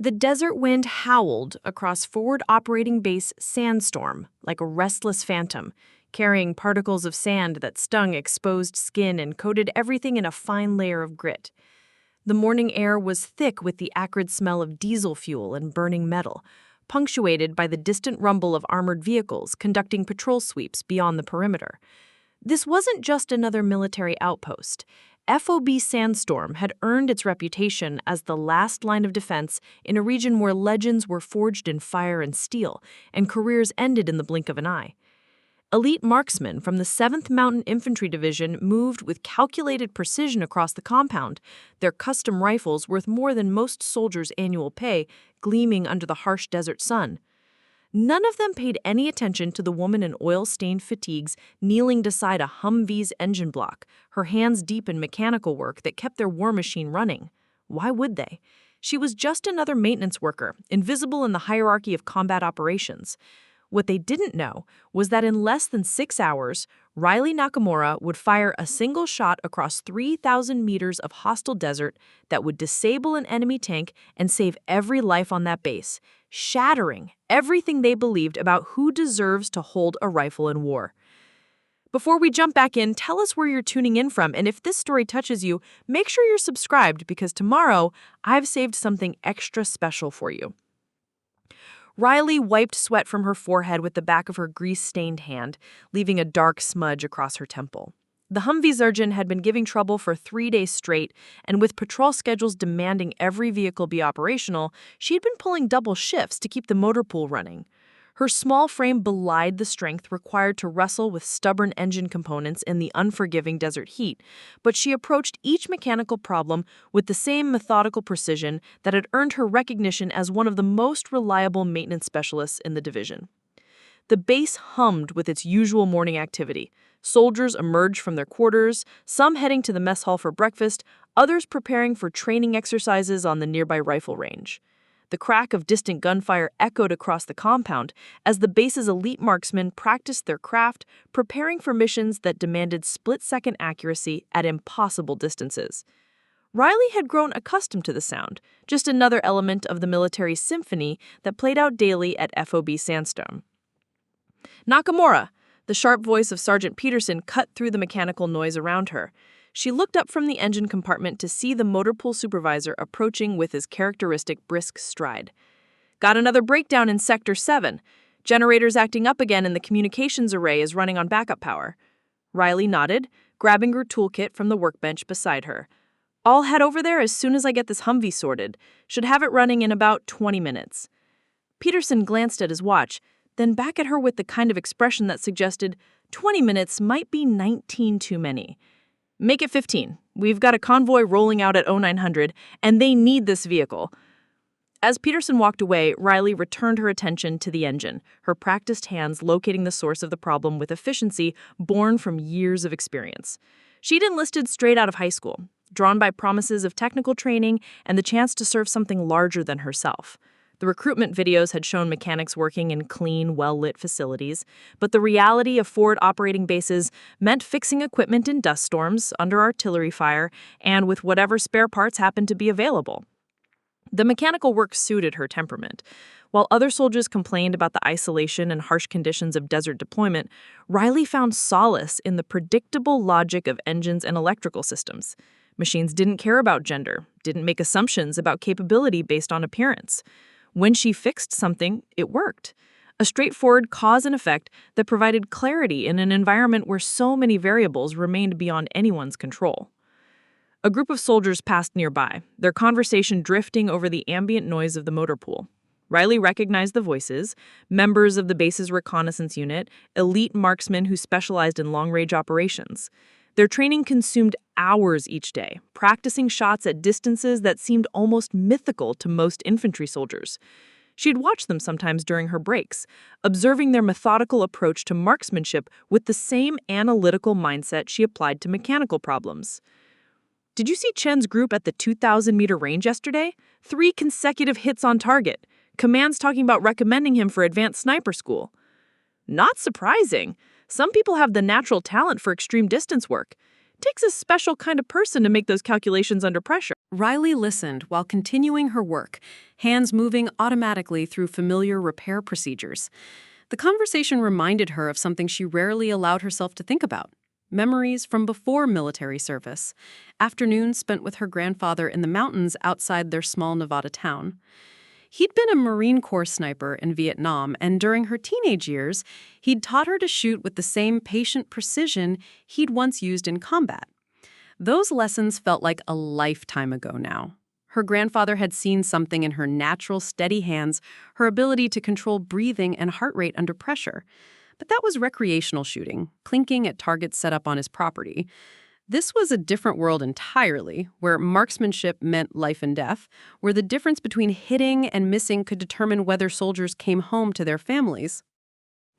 The desert wind howled across forward operating base Sandstorm like a restless phantom, carrying particles of sand that stung exposed skin and coated everything in a fine layer of grit. The morning air was thick with the acrid smell of diesel fuel and burning metal, punctuated by the distant rumble of armored vehicles conducting patrol sweeps beyond the perimeter. This wasn't just another military outpost. FOB Sandstorm had earned its reputation as the last line of defense in a region where legends were forged in fire and steel, and careers ended in the blink of an eye. Elite marksmen from the 7th Mountain Infantry Division moved with calculated precision across the compound, their custom rifles worth more than most soldiers' annual pay, gleaming under the harsh desert sun. None of them paid any attention to the woman in oil-stained fatigues kneeling beside a Humvee's engine block, her hands deep in mechanical work that kept their war machine running. Why would they? She was just another maintenance worker, invisible in the hierarchy of combat operations. What they didn't know was that in less than 6 hours, Riley Nakamura would fire a single shot across 3,000 meters of hostile desert that would disable an enemy tank and save every life on that base, shattering everything they believed about who deserves to hold a rifle in war. Before we jump back in, tell us where you're tuning in from, and if this story touches you, make sure you're subscribed because tomorrow I've saved something extra special for you. Riley wiped sweat from her forehead with the back of her grease-stained hand, leaving a dark smudge across her temple. The Humvee surgeon had been giving trouble for 3 days straight, and with patrol schedules demanding every vehicle be operational, she'd been pulling double shifts to keep the motor pool running. Her small frame belied the strength required to wrestle with stubborn engine components in the unforgiving desert heat, but she approached each mechanical problem with the same methodical precision that had earned her recognition as one of the most reliable maintenance specialists in the division. The base hummed with its usual morning activity. Soldiers emerged from their quarters, some heading to the mess hall for breakfast, others preparing for training exercises on the nearby rifle range. The crack of distant gunfire echoed across the compound as the base's elite marksmen practiced their craft, preparing for missions that demanded split-second accuracy at impossible distances. Riley had grown accustomed to the sound, just another element of the military symphony that played out daily at FOB Sandstorm. Nakamura! The sharp voice of Sergeant Peterson cut through the mechanical noise around her. She looked up from the engine compartment to see the motor pool supervisor approaching with his characteristic brisk stride. Got another breakdown in Sector 7. Generators acting up again and the communications array is running on backup power. Riley nodded, grabbing her toolkit from the workbench beside her. I'll head over there as soon as I get this Humvee sorted. Should have it running in about 20 minutes. Peterson glanced at his watch, then back at her with the kind of expression that suggested 20 minutes might be 19 too many. Make it 15. We've got a convoy rolling out at 0900, and they need this vehicle. As Peterson walked away, Riley returned her attention to the engine, her practiced hands locating the source of the problem with efficiency born from years of experience. She'd enlisted straight out of high school, drawn by promises of technical training and the chance to serve something larger than herself. The recruitment videos had shown mechanics working in clean, well-lit facilities, but the reality of forward operating bases meant fixing equipment in dust storms, under artillery fire, and with whatever spare parts happened to be available. The mechanical work suited her temperament. While other soldiers complained about the isolation and harsh conditions of desert deployment, Riley found solace in the predictable logic of engines and electrical systems. Machines didn't care about gender, didn't make assumptions about capability based on appearance. When she fixed something, it worked. A straightforward cause and effect that provided clarity in an environment where so many variables remained beyond anyone's control. A group of soldiers passed nearby, their conversation drifting over the ambient noise of the motor pool. Riley recognized the voices, members of the base's reconnaissance unit, elite marksmen who specialized in long-range operations. Their training consumed hours each day, practicing shots at distances that seemed almost mythical to most infantry soldiers. She'd watch them sometimes during her breaks, observing their methodical approach to marksmanship with the same analytical mindset she applied to mechanical problems. Did you see Chen's group at the 2,000-meter range yesterday? 3 consecutive hits on target. Command's talking about recommending him for advanced sniper school. Not surprising. Some people have the natural talent for extreme distance work. takes a special kind of person to make those calculations under pressure. Riley listened while continuing her work, hands moving automatically through familiar repair procedures. The conversation reminded her of something she rarely allowed herself to think about: memories from before military service, afternoons spent with her grandfather in the mountains outside their small Nevada town. He'd been a Marine Corps sniper in Vietnam, and during her teenage years, he'd taught her to shoot with the same patient precision he'd once used in combat. Those lessons felt like a lifetime ago now. Her grandfather had seen something in her natural, steady hands, her ability to control breathing and heart rate under pressure. But that was recreational shooting, plinking at targets set up on his property. This was a different world entirely, where marksmanship meant life and death, where the difference between hitting and missing could determine whether soldiers came home to their families.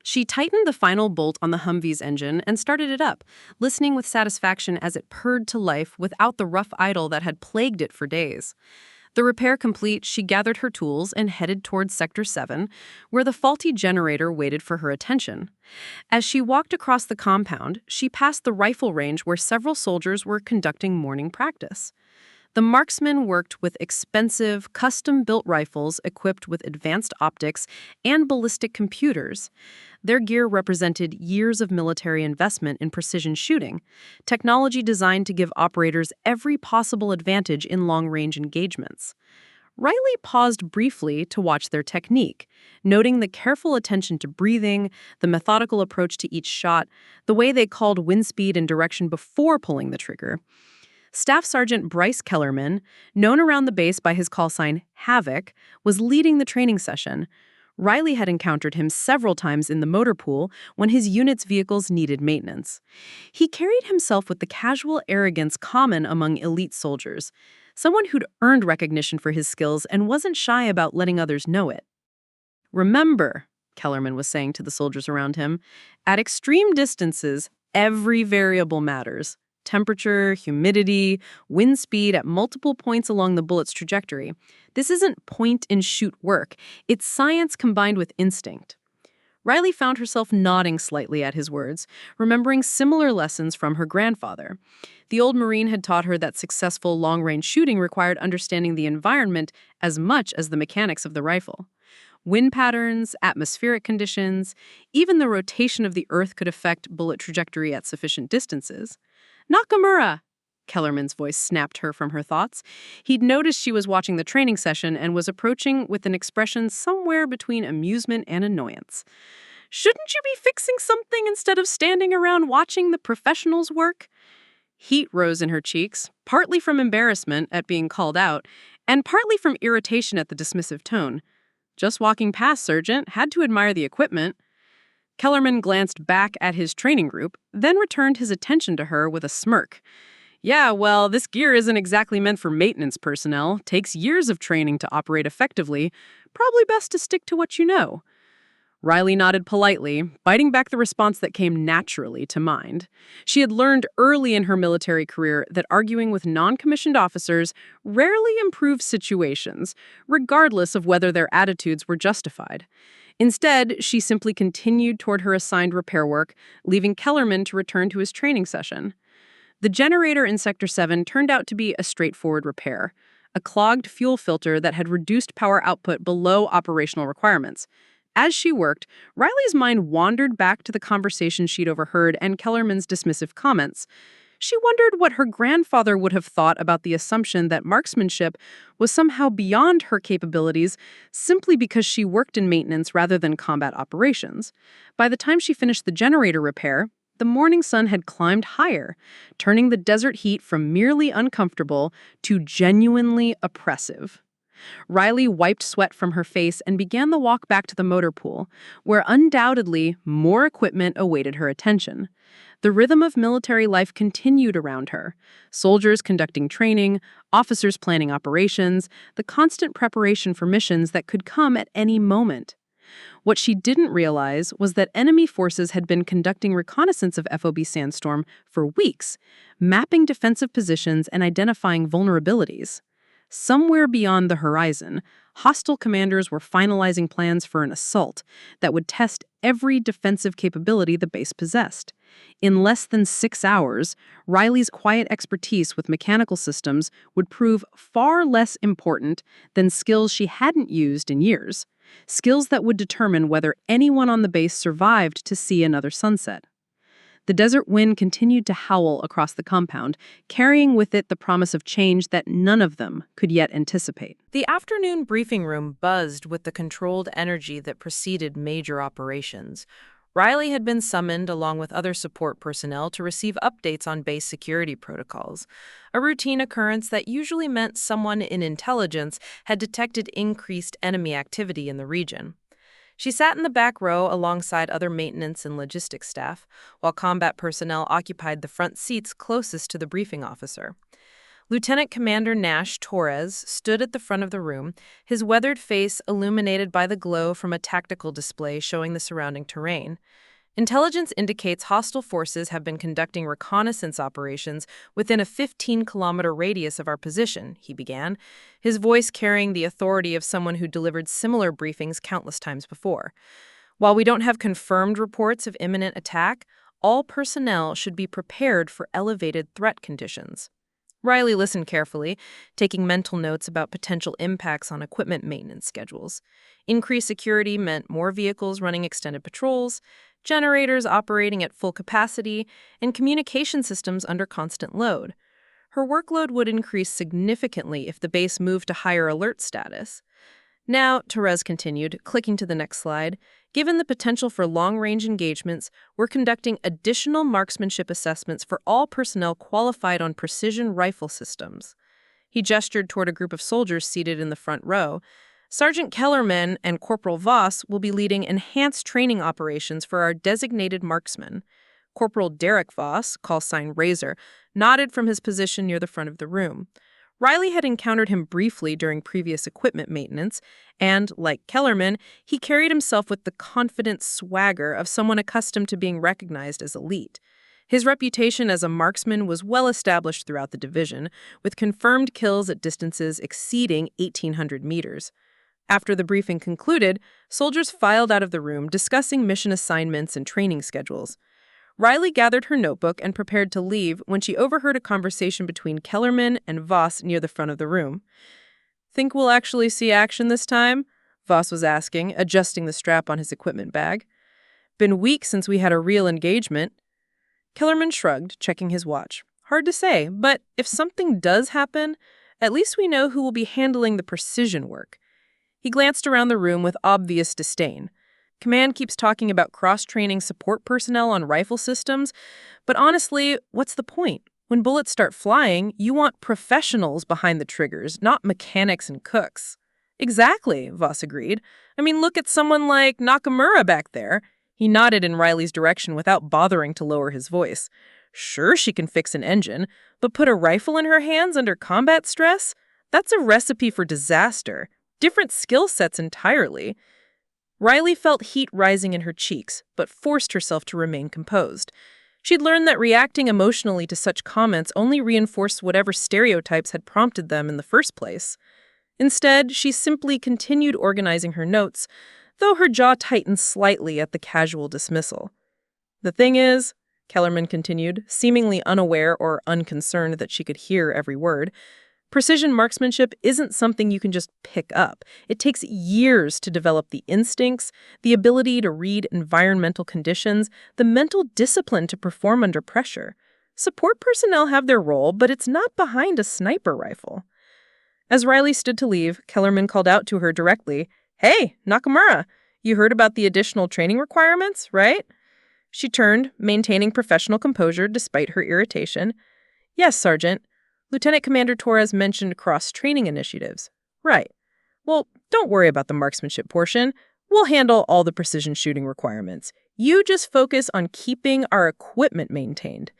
She tightened the final bolt on the Humvee's engine and started it up, listening with satisfaction as it purred to life without the rough idle that had plagued it for days. The repair complete, she gathered her tools and headed towards Sector 7, where the faulty generator waited for her attention. As she walked across the compound, she passed the rifle range where several soldiers were conducting morning practice. The marksmen worked with expensive, custom-built rifles equipped with advanced optics and ballistic computers. Their gear represented years of military investment in precision shooting, technology designed to give operators every possible advantage in long-range engagements. Riley paused briefly to watch their technique, noting the careful attention to breathing, the methodical approach to each shot, the way they called wind speed and direction before pulling the trigger. Staff Sergeant Bryce Kellerman, known around the base by his call sign Havoc, was leading the training session. Riley had encountered him several times in the motor pool when his unit's vehicles needed maintenance. He carried himself with the casual arrogance common among elite soldiers, someone who'd earned recognition for his skills and wasn't shy about letting others know it. "Remember," Kellerman was saying to the soldiers around him, "at extreme distances, every variable matters. Temperature, humidity, wind speed at multiple points along the bullet's trajectory. This isn't point-and-shoot work. It's science combined with instinct." Riley found herself nodding slightly at his words, remembering similar lessons from her grandfather. The old Marine had taught her that successful long-range shooting required understanding the environment as much as the mechanics of the rifle. Wind patterns, atmospheric conditions, even the rotation of the Earth could affect bullet trajectory at sufficient distances. "Nakamura!" Kellerman's voice snapped her from her thoughts. He'd noticed she was watching the training session and was approaching with an expression somewhere between amusement and annoyance. "Shouldn't you be fixing something instead of standing around watching the professionals work?" Heat rose in her cheeks, partly from embarrassment at being called out, and partly from irritation at the dismissive tone. "Just walking past, Sergeant. Had to admire the equipment." Kellerman glanced back at his training group, then returned his attention to her with a smirk. "Yeah, well, this gear isn't exactly meant for maintenance personnel. Takes years of training to operate effectively. Probably best to stick to what you know." Riley nodded politely, biting back the response that came naturally to mind. She had learned early in her military career that arguing with non-commissioned officers rarely improved situations, regardless of whether their attitudes were justified. Instead, she simply continued toward her assigned repair work, leaving Kellerman to return to his training session. The generator in Sector 7 turned out to be a straightforward repair, a clogged fuel filter that had reduced power output below operational requirements. As she worked, Riley's mind wandered back to the conversation she'd overheard and Kellerman's dismissive comments. She wondered what her grandfather would have thought about the assumption that marksmanship was somehow beyond her capabilities simply because she worked in maintenance rather than combat operations. By the time she finished the generator repair, the morning sun had climbed higher, turning the desert heat from merely uncomfortable to genuinely oppressive. Riley wiped sweat from her face and began the walk back to the motor pool, where undoubtedly more equipment awaited her attention. The rhythm of military life continued around her. Soldiers conducting training, officers planning operations, the constant preparation for missions that could come at any moment. What she didn't realize was that enemy forces had been conducting reconnaissance of FOB Sandstorm for weeks, mapping defensive positions and identifying vulnerabilities. Somewhere beyond the horizon, hostile commanders were finalizing plans for an assault that would test every defensive capability the base possessed. In less than 6 hours, Riley's quiet expertise with mechanical systems would prove far less important than skills she hadn't used in years, skills that would determine whether anyone on the base survived to see another sunset. The desert wind continued to howl across the compound, carrying with it the promise of change that none of them could yet anticipate. The afternoon briefing room buzzed with the controlled energy that preceded major operations. Riley had been summoned along with other support personnel to receive updates on base security protocols, a routine occurrence that usually meant someone in intelligence had detected increased enemy activity in the region. She sat in the back row alongside other maintenance and logistics staff, while combat personnel occupied the front seats closest to the briefing officer. Lieutenant Commander Nash Torres stood at the front of the room, his weathered face illuminated by the glow from a tactical display showing the surrounding terrain. Intelligence indicates hostile forces have been conducting reconnaissance operations within a 15-kilometer radius of our position, he began, his voice carrying the authority of someone who delivered similar briefings countless times before. While we don't have confirmed reports of imminent attack, all personnel should be prepared for elevated threat conditions. Riley listened carefully, taking mental notes about potential impacts on equipment maintenance schedules. Increased security meant more vehicles running extended patrols, generators operating at full capacity, and communication systems under constant load. Her workload would increase significantly if the base moved to higher alert status. Now, Torres continued, clicking to the next slide, given the potential for long-range engagements, we're conducting additional marksmanship assessments for all personnel qualified on precision rifle systems. He gestured toward a group of soldiers seated in the front row. Sergeant Kellerman and Corporal Voss will be leading enhanced training operations for our designated marksmen. Corporal Derek Voss, call sign Razor, nodded from his position near the front of the room. Riley had encountered him briefly during previous equipment maintenance, and, like Kellerman, he carried himself with the confident swagger of someone accustomed to being recognized as elite. His reputation as a marksman was well established throughout the division, with confirmed kills at distances exceeding 1,800 meters. After the briefing concluded, soldiers filed out of the room discussing mission assignments and training schedules. Riley gathered her notebook and prepared to leave when she overheard a conversation between Kellerman and Voss near the front of the room. "Think we'll actually see action this time?" Voss was asking, adjusting the strap on his equipment bag. "Been weeks since we had a real engagement." Kellerman shrugged, checking his watch. "Hard to say, but if something does happen, at least we know who will be handling the precision work." He glanced around the room with obvious disdain. Command keeps talking about cross-training support personnel on rifle systems, but honestly, what's the point? When bullets start flying, you want professionals behind the triggers, not mechanics and cooks. "Exactly," Voss agreed. "I mean, look at someone like Nakamura back there." He nodded in Riley's direction without bothering to lower his voice. "Sure, she can fix an engine, but put a rifle in her hands under combat stress? That's a recipe for disaster. Different skill sets entirely." Riley felt heat rising in her cheeks, but forced herself to remain composed. She'd learned that reacting emotionally to such comments only reinforced whatever stereotypes had prompted them in the first place. Instead, she simply continued organizing her notes, though her jaw tightened slightly at the casual dismissal. "The thing is," Kellerman continued, seemingly unaware or unconcerned that she could hear every word, "precision marksmanship isn't something you can just pick up. It takes years to develop the instincts, the ability to read environmental conditions, the mental discipline to perform under pressure. Support personnel have their role, but it's not behind a sniper rifle." As Riley stood to leave, Kellerman called out to her directly, "Hey, Nakamura, you heard about the additional training requirements, right?" She turned, maintaining professional composure despite her irritation. "Yes, Sergeant. Lieutenant Commander Torres mentioned cross-training initiatives." "Right. Well, don't worry about the marksmanship portion. We'll handle all the precision shooting requirements. You just focus on keeping our equipment maintained."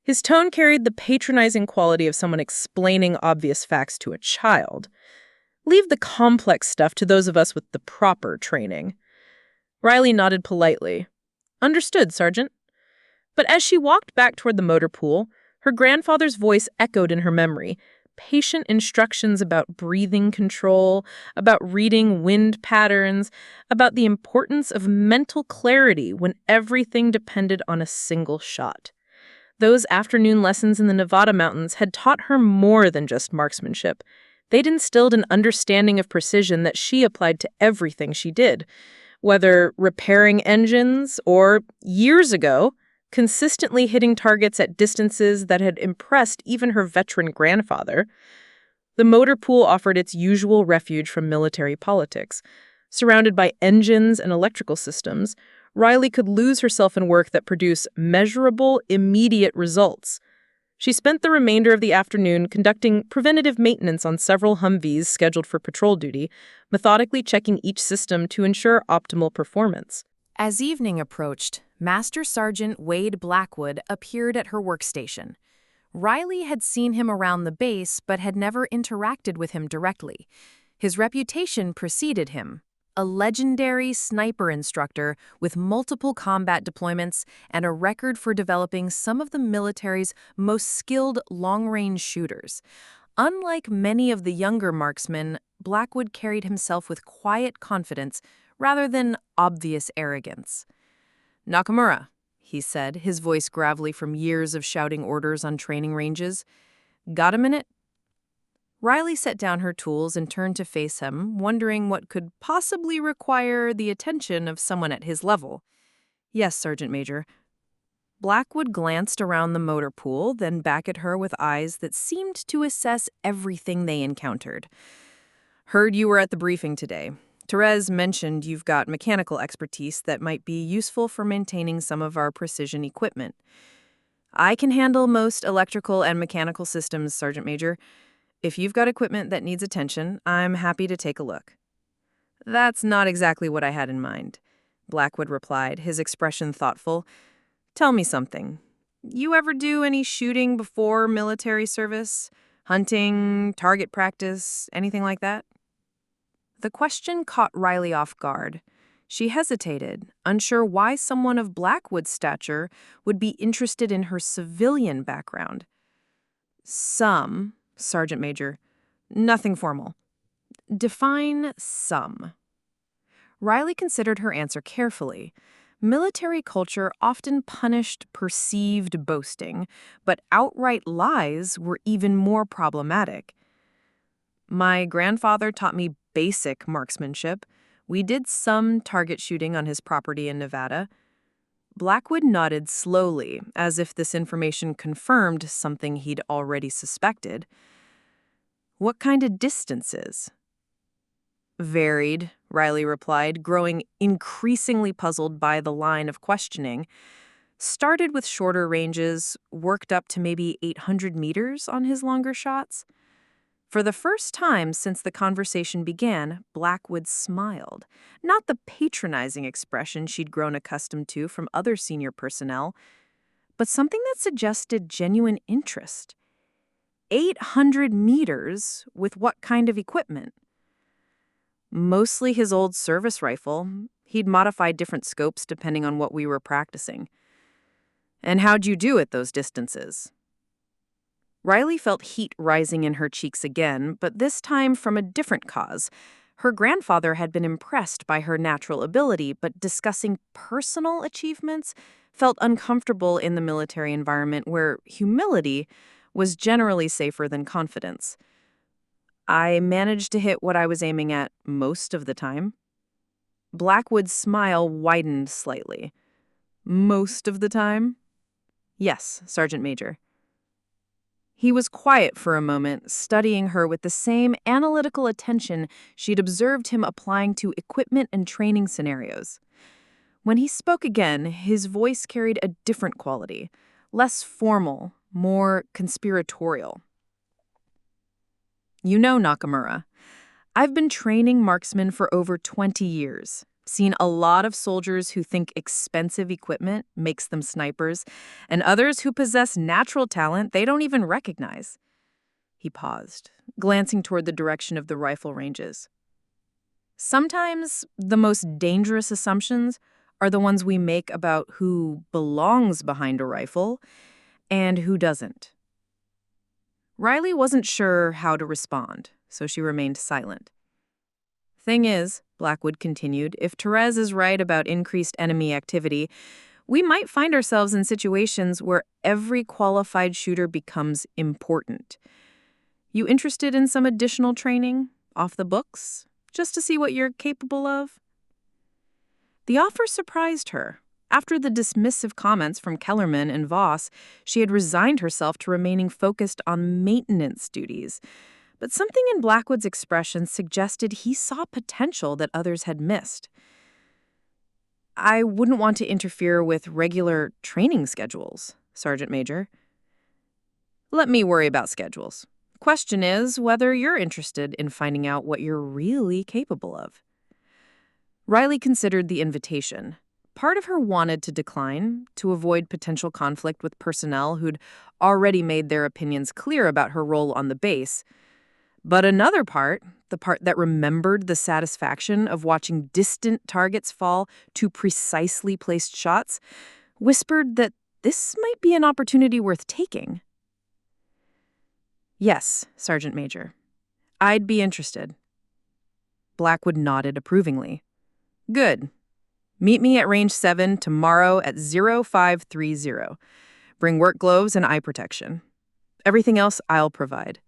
His tone carried the patronizing quality of someone explaining obvious facts to a child. "Leave the complex stuff to those of us with the proper training." Riley nodded politely. "Understood, Sergeant." But as she walked back toward the motor pool, her grandfather's voice echoed in her memory, patient instructions about breathing control, about reading wind patterns, about the importance of mental clarity when everything depended on a single shot. Those afternoon lessons in the Nevada mountains had taught her more than just marksmanship. They'd instilled an understanding of precision that she applied to everything she did, whether repairing engines or, years ago, consistently hitting targets at distances that had impressed even her veteran grandfather. The motor pool offered its usual refuge from military politics. Surrounded by engines and electrical systems, Riley could lose herself in work that produced measurable, immediate results. She spent the remainder of the afternoon conducting preventative maintenance on several Humvees scheduled for patrol duty, methodically checking each system to ensure optimal performance. As evening approached, Master Sergeant Wade Blackwood appeared at her workstation. Riley had seen him around the base but had never interacted with him directly. His reputation preceded him. A legendary sniper instructor with multiple combat deployments and a record for developing some of the military's most skilled long-range shooters. Unlike many of the younger marksmen, Blackwood carried himself with quiet confidence rather than obvious arrogance. "Nakamura," he said, his voice gravelly from years of shouting orders on training ranges. "Got a minute?" Riley set down her tools and turned to face him, wondering what could possibly require the attention of someone at his level. "Yes, Sergeant Major." Blackwood glanced around the motor pool, then back at her with eyes that seemed to assess everything they encountered. "Heard you were at the briefing today. Therese mentioned you've got mechanical expertise that might be useful for maintaining some of our precision equipment. I can handle most electrical and mechanical systems, Sergeant Major. If you've got equipment that needs attention, I'm happy to take a look." "That's not exactly what I had in mind," Blackwood replied, his expression thoughtful. "Tell me something. You ever do any shooting before military service? Hunting, target practice, anything like that?" The question caught Riley off guard. She hesitated, unsure why someone of Blackwood's stature would be interested in her civilian background. "Some, Sergeant Major. Nothing formal." "Define some." Riley considered her answer carefully. Military culture often punished perceived boasting, but outright lies were even more problematic. "My grandfather taught me basic marksmanship. We did some target shooting on his property in Nevada." Blackwood nodded slowly, as if this information confirmed something he'd already suspected. "What kind of distances?" "Varied," Riley replied, growing increasingly puzzled by the line of questioning. "Started with shorter ranges, worked up to maybe 800 meters on his longer shots." For the first time since the conversation began, Blackwood smiled. Not the patronizing expression she'd grown accustomed to from other senior personnel, but something that suggested genuine interest. 800 meters with what kind of equipment? Mostly his old service rifle. He'd modified different scopes depending on what we were practicing. "And how'd you do at those distances?" Riley felt heat rising in her cheeks again, but this time from a different cause. Her grandfather had been impressed by her natural ability, but discussing personal achievements felt uncomfortable in the military environment where humility was generally safer than confidence. "I managed to hit what I was aiming at most of the time." Blackwood's smile widened slightly. "Most of the time?" "Yes, Sergeant Major." He was quiet for a moment, studying her with the same analytical attention she'd observed him applying to equipment and training scenarios. When he spoke again, his voice carried a different quality, less formal, more conspiratorial. "You know, Nakamura, I've been training marksmen for over 20 years. Seen a lot of soldiers who think expensive equipment makes them snipers, and others who possess natural talent they don't even recognize." He paused, glancing toward the direction of the rifle ranges. "Sometimes the most dangerous assumptions are the ones we make about who belongs behind a rifle and who doesn't." Riley wasn't sure how to respond, so she remained silent. Thing is, Blackwood continued, if Therese is right about increased enemy activity, we might find ourselves in situations where every qualified shooter becomes important. You interested in some additional training, off the books, just to see what you're capable of? The offer surprised her. After the dismissive comments from Kellerman and Voss, she had resigned herself to remaining focused on maintenance duties. But something in Blackwood's expression suggested he saw potential that others had missed. I wouldn't want to interfere with regular training schedules, Sergeant Major. Let me worry about schedules. Question is whether you're interested in finding out what you're really capable of. Riley considered the invitation. Part of her wanted to decline, to avoid potential conflict with personnel who'd already made their opinions clear about her role on the base. But another part, the part that remembered the satisfaction of watching distant targets fall to precisely placed shots, whispered that this might be an opportunity worth taking. Yes, Sergeant Major. I'd be interested. Blackwood nodded approvingly. Good. Meet me at range 7 tomorrow at 0530. Bring work gloves and eye protection. Everything else I'll provide.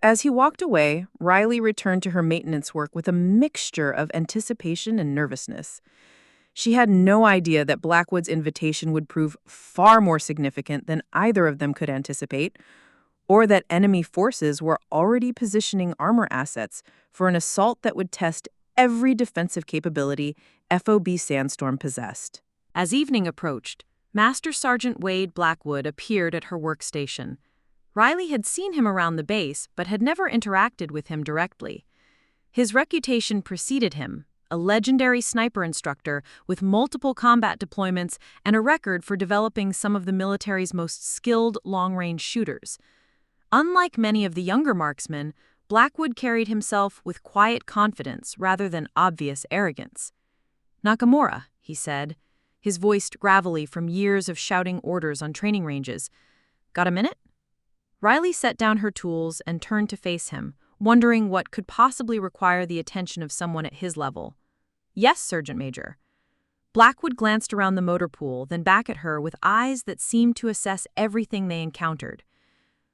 As he walked away, Riley returned to her maintenance work with a mixture of anticipation and nervousness. She had no idea that Blackwood's invitation would prove far more significant than either of them could anticipate, or that enemy forces were already positioning armor assets for an assault that would test every defensive capability FOB Sandstorm possessed. As evening approached, Master Sergeant Wade Blackwood appeared at her workstation. Riley had seen him around the base, but had never interacted with him directly. His reputation preceded him, a legendary sniper instructor with multiple combat deployments and a record for developing some of the military's most skilled long-range shooters. Unlike many of the younger marksmen, Blackwood carried himself with quiet confidence rather than obvious arrogance. "Nakamura," he said, his voice gravelly from years of shouting orders on training ranges. "Got a minute?" Riley set down her tools and turned to face him, wondering what could possibly require the attention of someone at his level. "Yes, Sergeant Major." Blackwood glanced around the motor pool, then back at her with eyes that seemed to assess everything they encountered.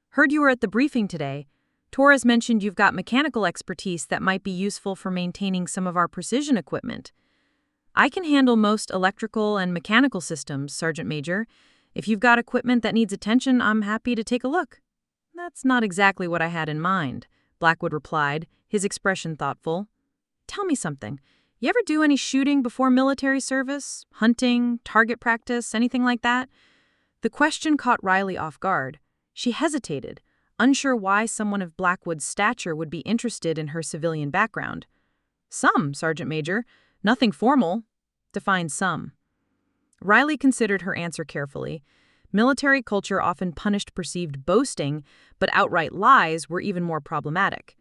"Heard you were at the briefing today. Torres mentioned you've got mechanical expertise that might be useful for maintaining some of our precision equipment." "I can handle most electrical and mechanical systems, Sergeant Major. If you've got equipment that needs attention, I'm happy to take a look." "That's not exactly what I had in mind," Blackwood replied, his expression thoughtful. "Tell me something. You ever do any shooting before military service? Hunting, target practice, anything like that?" The question caught Riley off guard. She hesitated, unsure why someone of Blackwood's stature would be interested in her civilian background. "Some, Sergeant Major. Nothing formal." "Define some." Riley considered her answer carefully. Military culture often punished perceived boasting, but outright lies were even more problematic.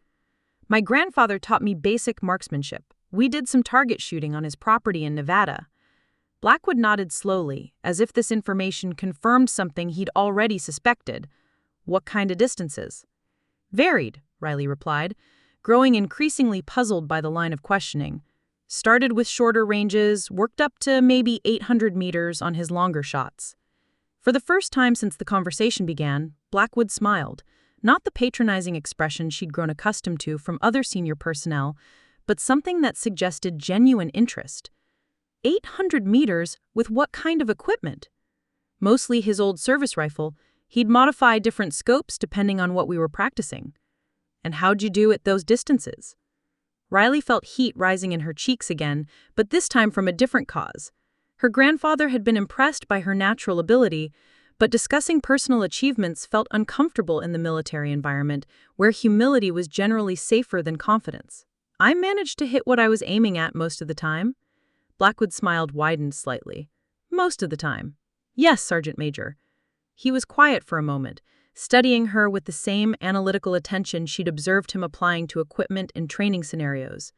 "My grandfather taught me basic marksmanship. We did some target shooting on his property in Nevada." Blackwood nodded slowly, as if this information confirmed something he'd already suspected. "What kind of distances?" "Varied," Riley replied, growing increasingly puzzled by the line of questioning. "Started with shorter ranges, worked up to maybe 800 meters on his longer shots." For the first time since the conversation began, Blackwood smiled, not the patronizing expression she'd grown accustomed to from other senior personnel, but something that suggested genuine interest. 800 meters with what kind of equipment? Mostly his old service rifle. He'd modify different scopes depending on what we were practicing. "And how'd you do at those distances?" Riley felt heat rising in her cheeks again, but this time from a different cause. Her grandfather had been impressed by her natural ability, but discussing personal achievements felt uncomfortable in the military environment, where humility was generally safer than confidence. "I managed to hit what I was aiming at most of the time." Blackwood smiled widened slightly. "Most of the time." "Yes, Sergeant Major." He was quiet for a moment, studying her with the same analytical attention she'd observed him applying to equipment and training scenarios.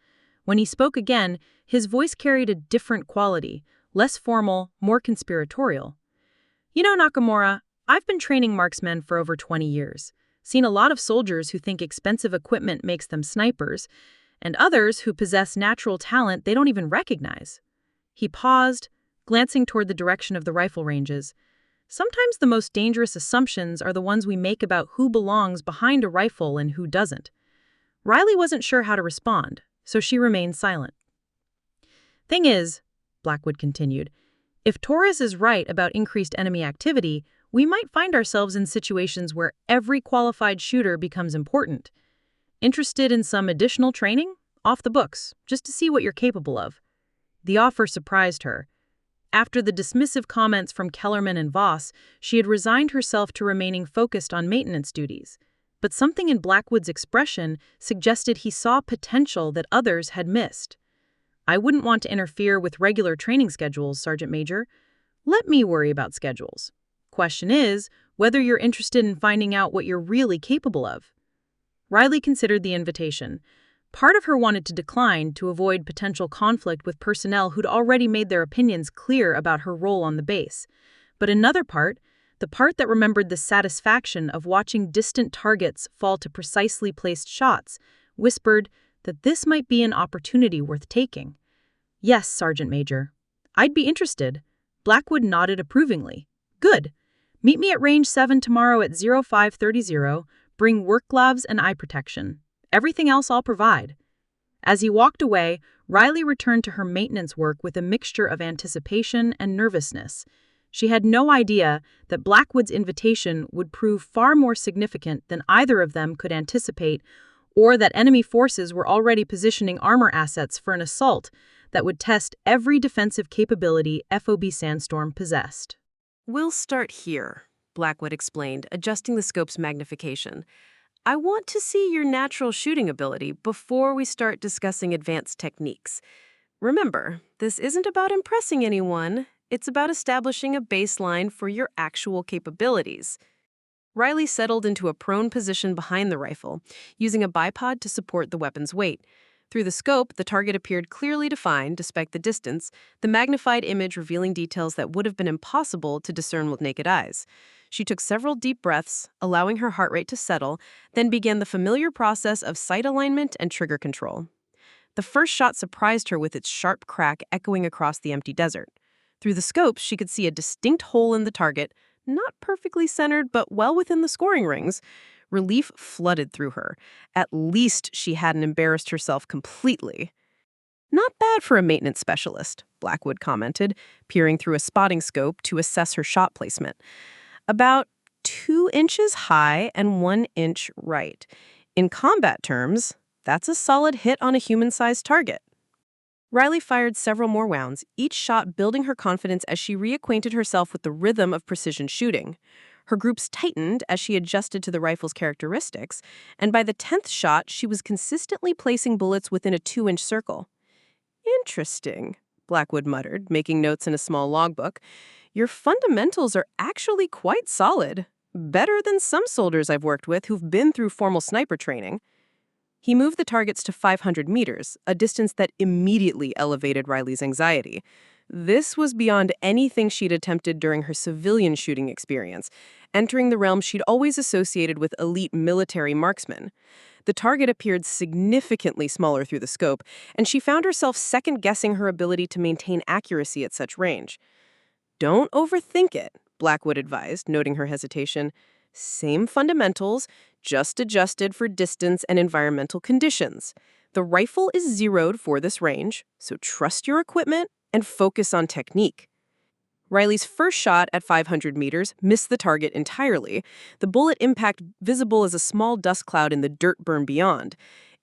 When he spoke again, his voice carried a different quality, less formal, more conspiratorial. "You know, Nakamura, I've been training marksmen for over 20 years, seen a lot of soldiers who think expensive equipment makes them snipers, and others who possess natural talent they don't even recognize. He paused, glancing toward the direction of the rifle ranges. Sometimes the most dangerous assumptions are the ones we make about who belongs behind a rifle and who doesn't. Riley wasn't sure how to respond, so she remained silent. Thing is, Blackwood continued, if Torres is right about increased enemy activity, we might find ourselves in situations where every qualified shooter becomes important. Interested in some additional training? Off the books, just to see what you're capable of. The offer surprised her. After the dismissive comments from Kellerman and Voss, she had resigned herself to remaining focused on maintenance duties. But something in Blackwood's expression suggested he saw potential that others had missed. I wouldn't want to interfere with regular training schedules, Sergeant Major. Let me worry about schedules. Question is, whether you're interested in finding out what you're really capable of. Riley considered the invitation. Part of her wanted to decline to avoid potential conflict with personnel who'd already made their opinions clear about her role on the base. But another part, the part that remembered the satisfaction of watching distant targets fall to precisely placed shots, whispered that this might be an opportunity worth taking. Yes, Sergeant Major. I'd be interested. Blackwood nodded approvingly. Good. Meet me at Range 7 tomorrow at 0530. Bring work gloves and eye protection. Everything else I'll provide. As he walked away, Riley returned to her maintenance work with a mixture of anticipation and nervousness. She had no idea that Blackwood's invitation would prove far more significant than either of them could anticipate, or that enemy forces were already positioning armor assets for an assault that would test every defensive capability FOB Sandstorm possessed. We'll start here, Blackwood explained, adjusting the scope's magnification. I want to see your natural shooting ability before we start discussing advanced techniques. Remember, this isn't about impressing anyone. It's about establishing a baseline for your actual capabilities. Riley settled into a prone position behind the rifle, using a bipod to support the weapon's weight. Through the scope, the target appeared clearly defined despite the distance, the magnified image revealing details that would have been impossible to discern with naked eyes. She took several deep breaths, allowing her heart rate to settle, then began the familiar process of sight alignment and trigger control. The first shot surprised her with its sharp crack echoing across the empty desert. Through the scope, she could see a distinct hole in the target, not perfectly centered but well within the scoring rings. Relief flooded through her. At least she hadn't embarrassed herself completely. Not bad for a maintenance specialist, Blackwood commented, peering through a spotting scope to assess her shot placement. About 2 inches high and 1 inch right. In combat terms, that's a solid hit on a human-sized target. Riley fired several more rounds, each shot building her confidence as she reacquainted herself with the rhythm of precision shooting. Her groups tightened as she adjusted to the rifle's characteristics, and by the 10th shot, she was consistently placing bullets within a 2-inch circle. Interesting, Blackwood muttered, making notes in a small logbook. Your fundamentals are actually quite solid. Better than some soldiers I've worked with who've been through formal sniper training. He moved the targets to 500 meters, a distance that immediately elevated Riley's anxiety. This was beyond anything she'd attempted during her civilian shooting experience, entering the realm she'd always associated with elite military marksmen. The target appeared significantly smaller through the scope, and she found herself second-guessing her ability to maintain accuracy at such range. Don't overthink it, Blackwood advised, noting her hesitation. Same fundamentals, just adjusted for distance and environmental conditions. The rifle is zeroed for this range, so trust your equipment and focus on technique. Riley's first shot at 500 meters missed the target entirely, the bullet impact visible as a small dust cloud in the dirt berm beyond.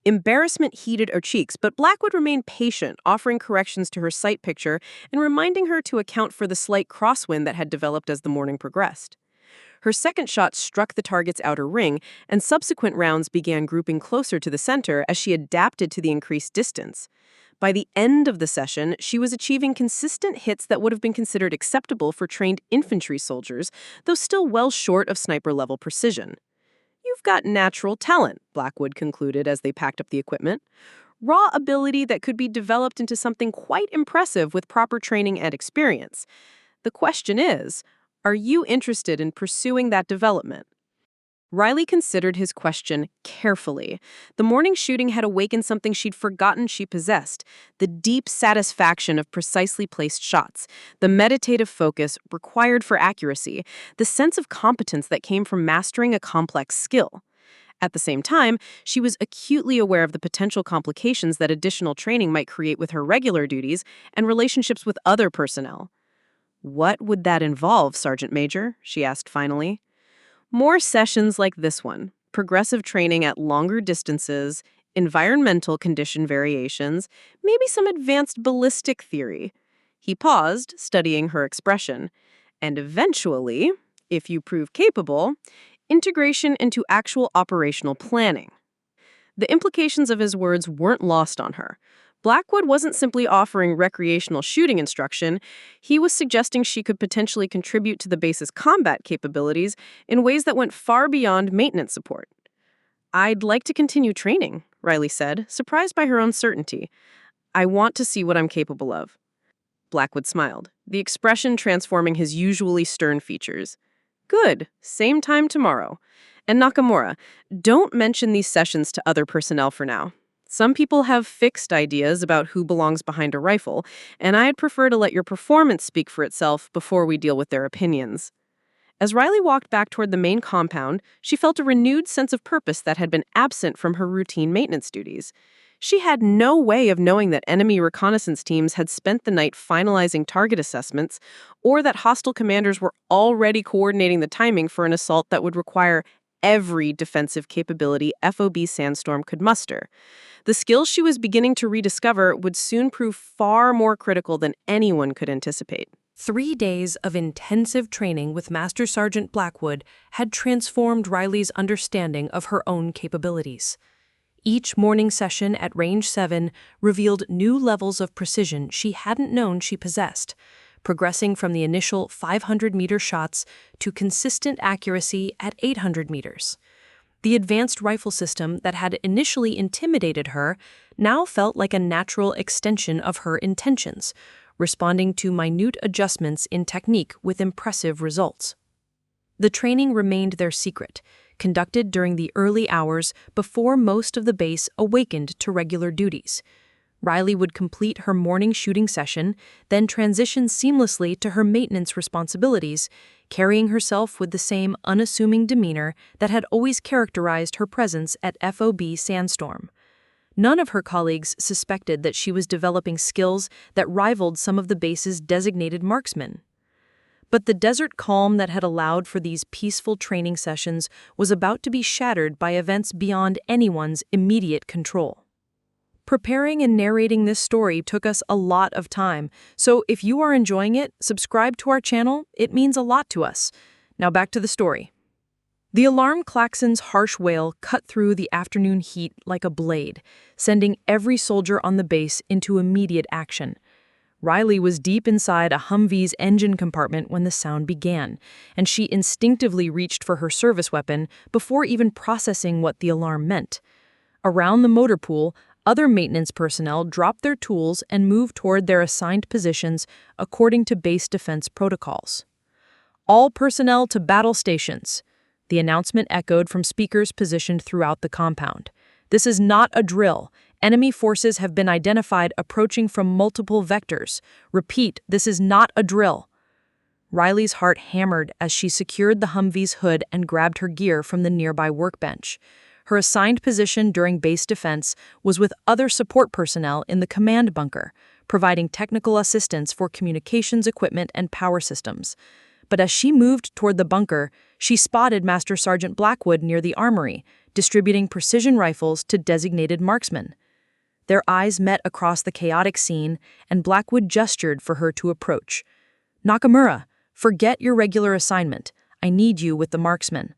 Embarrassment heated her cheeks, but Blackwood remained patient, offering corrections to her sight picture and reminding her to account for the slight crosswind that had developed as the morning progressed. Her second shot struck the target's outer ring, and subsequent rounds began grouping closer to the center as she adapted to the increased distance. By the end of the session, she was achieving consistent hits that would have been considered acceptable for trained infantry soldiers, though still well short of sniper-level precision. You've got natural talent, Blackwood concluded as they packed up the equipment. Raw ability that could be developed into something quite impressive with proper training and experience. The question is, Are you interested in pursuing that development? Riley considered his question carefully. The morning shooting had awakened something she'd forgotten she possessed: the deep satisfaction of precisely placed shots, the meditative focus required for accuracy, the sense of competence that came from mastering a complex skill. At the same time, she was acutely aware of the potential complications that additional training might create with her regular duties and relationships with other personnel. "What would that involve, Sergeant Major?" she asked finally. "More sessions like this one, progressive training at longer distances, environmental condition variations, maybe some advanced ballistic theory." He paused, studying her expression. "And eventually, if you prove capable, integration into actual operational planning." The implications of his words weren't lost on her. Blackwood wasn't simply offering recreational shooting instruction, he was suggesting she could potentially contribute to the base's combat capabilities in ways that went far beyond maintenance support. "I'd like to continue training," Riley said, surprised by her own certainty. "I want to see what I'm capable of." Blackwood smiled, the expression transforming his usually stern features. "Good. Same time tomorrow. And Nakamura, don't mention these sessions to other personnel for now. Some people have fixed ideas about who belongs behind a rifle, and I'd prefer to let your performance speak for itself before we deal with their opinions." As Riley walked back toward the main compound, she felt a renewed sense of purpose that had been absent from her routine maintenance duties. She had no way of knowing that enemy reconnaissance teams had spent the night finalizing target assessments, or that hostile commanders were already coordinating the timing for an assault that would require every defensive capability FOB Sandstorm could muster. The skills she was beginning to rediscover would soon prove far more critical than anyone could anticipate. 3 days of intensive training with Master Sergeant Blackwood had transformed Riley's understanding of her own capabilities. Each morning session at Range 7 revealed new levels of precision she hadn't known she possessed, progressing from the initial 500-meter shots to consistent accuracy at 800 meters. The advanced rifle system that had initially intimidated her now felt like a natural extension of her intentions, responding to minute adjustments in technique with impressive results. The training remained their secret, conducted during the early hours before most of the base awakened to regular duties. Riley would complete her morning shooting session, then transition seamlessly to her maintenance responsibilities, carrying herself with the same unassuming demeanor that had always characterized her presence at FOB Sandstorm. None of her colleagues suspected that she was developing skills that rivaled some of the base's designated marksmen. But the desert calm that had allowed for these peaceful training sessions was about to be shattered by events beyond anyone's immediate control. Preparing and narrating this story took us a lot of time, so if you are enjoying it, subscribe to our channel. It means a lot to us. Now back to the story. The alarm klaxon's harsh wail cut through the afternoon heat like a blade, sending every soldier on the base into immediate action. Riley was deep inside a Humvee's engine compartment when the sound began, and she instinctively reached for her service weapon before even processing what the alarm meant. Around the motor pool, other maintenance personnel dropped their tools and moved toward their assigned positions according to base defense protocols. "All personnel to battle stations," the announcement echoed from speakers positioned throughout the compound. "This is not a drill. Enemy forces have been identified approaching from multiple vectors. Repeat, this is not a drill." Riley's heart hammered as she secured the Humvee's hood and grabbed her gear from the nearby workbench. Her assigned position during base defense was with other support personnel in the command bunker, providing technical assistance for communications equipment and power systems. But as she moved toward the bunker, she spotted Master Sergeant Blackwood near the armory, distributing precision rifles to designated marksmen. Their eyes met across the chaotic scene, and Blackwood gestured for her to approach. "Nakamura, forget your regular assignment. I need you with the marksmen."